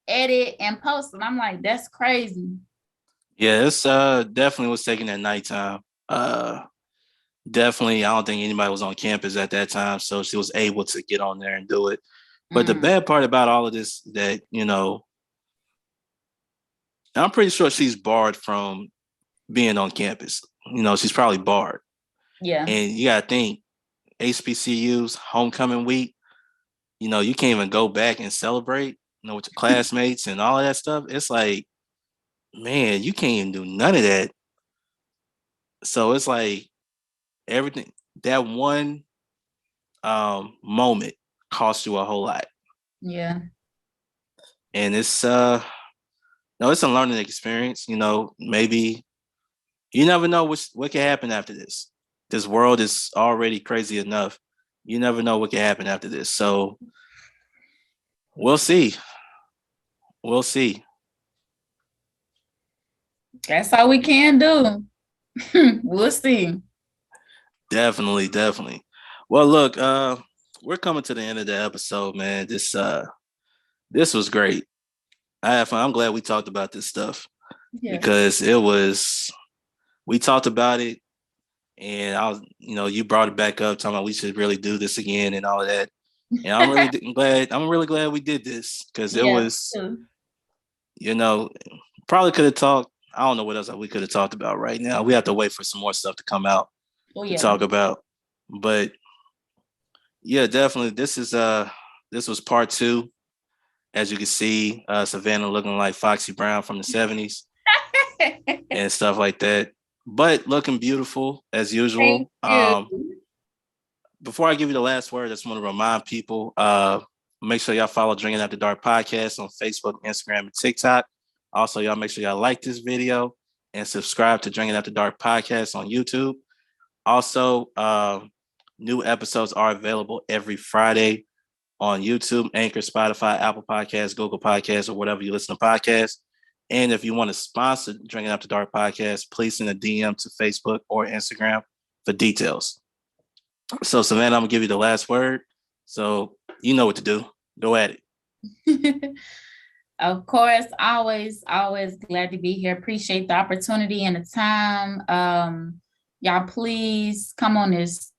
edit, and post. And I'm like, that's crazy. Yeah, it's definitely was taken at nighttime. Definitely, I don't think anybody was on campus at that time, so she was able to get on there and do it. But the bad part about all of this, that I'm pretty sure she's barred from being on campus. She's probably barred. Yeah. And you gotta think, HBCUs homecoming week. You can't even go back and celebrate. With your classmates and all of that stuff. It's like, man, you can't even do none of that. So it's like everything, that one moment cost you a whole lot. Yeah. And it's it's a learning experience. Maybe you never know what can happen after this. This world is already crazy enough. You never know what can happen after this. So we'll see. We'll see. That's all we can do. We'll see. Definitely, definitely. Well, look, we're coming to the end of the episode, man. This was great. I had fun. I'm glad we talked about this stuff Yeah. because we talked about it, and I was, you brought it back up, talking about we should really do this again and all of that. And I'm really glad we did this because it Yeah. was, probably could have talked. I don't know what else we could have talked about right now. We have to wait for some more stuff to come out to talk about. But yeah, definitely. This was part 2. As you can see, Savannah looking like Foxy Brown from the 70s and stuff like that. But looking beautiful as usual. Before I give you the last word, I just want to remind people, make sure y'all follow Drinking After Dark podcast on Facebook, Instagram, and TikTok. Also, y'all make sure y'all like this video and subscribe to Drinking After Dark podcast on YouTube. Also, new episodes are available every Friday on YouTube, Anchor, Spotify, Apple Podcasts, Google Podcasts, or whatever you listen to podcasts. And if you want to sponsor Drinking After Dark podcast, please send a DM to Facebook or Instagram for details. So, Savannah, I'm going to give you the last word. So, you know what to do. Go at it. Of course, always glad to be here. Appreciate the opportunity and the time. Y'all, please come on this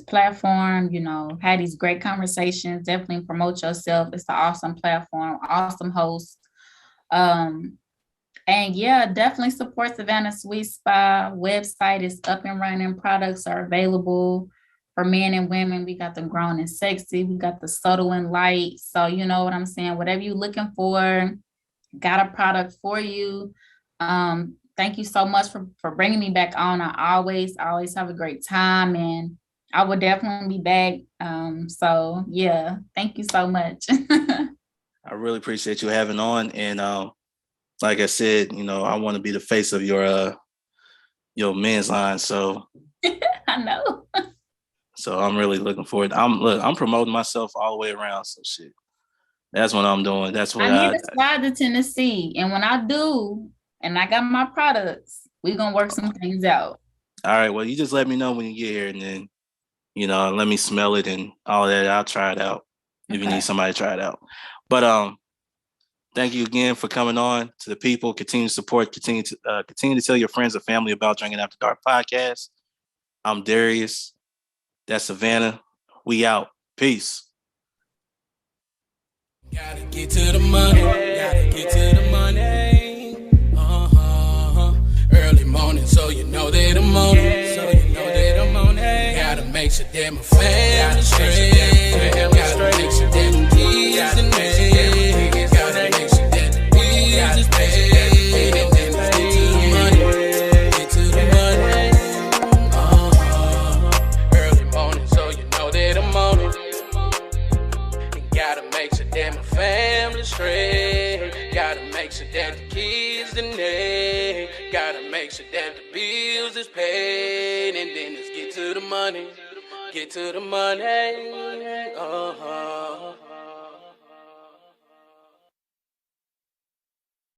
platform, have these great conversations. Definitely promote yourself. It's an awesome platform, awesome host. And yeah, definitely support Savannah Sweet Spa. Website is up and running. Products are available for men and women. We got the grown and sexy. We got the subtle and light. So you know what I'm saying? Whatever you're looking for, got a product for you. Thank you so much for bringing me back on. I always have a great time, and I will definitely be back. So yeah, thank you so much. I really appreciate you having on. And like I said, I want to be the face of your men's line. So I know. So I'm really looking forward. I'm promoting myself all the way around. So shit. That's what I'm doing. That's what I need to slide to Tennessee. And when I do, and I got my products, we're gonna work some things out. All right. Well, you just let me know when you get here, and then let me smell it and all that. I'll try it out if you need somebody to try it out. But thank you again for coming on. To the people, continue to support, continue to tell your friends and family about Drinking After Dark podcast. I'm Darius. That's Savannah. We out. Peace. Gotta get to the money. Gotta get to the money. Early morning, so you know that I'm on it. So you know that I'm on it. Gotta make sure that my family straight. Gotta make sure that the kids and me. Gotta make sure that the bills is paid. And then let's get to the money. Get to the money. Early morning, so you know that I'm on it. And gotta make sure that my family straight. Gotta make sure that the kids and they. Gotta make sure that the bills is paid. And then let's get to the money. Get to the money.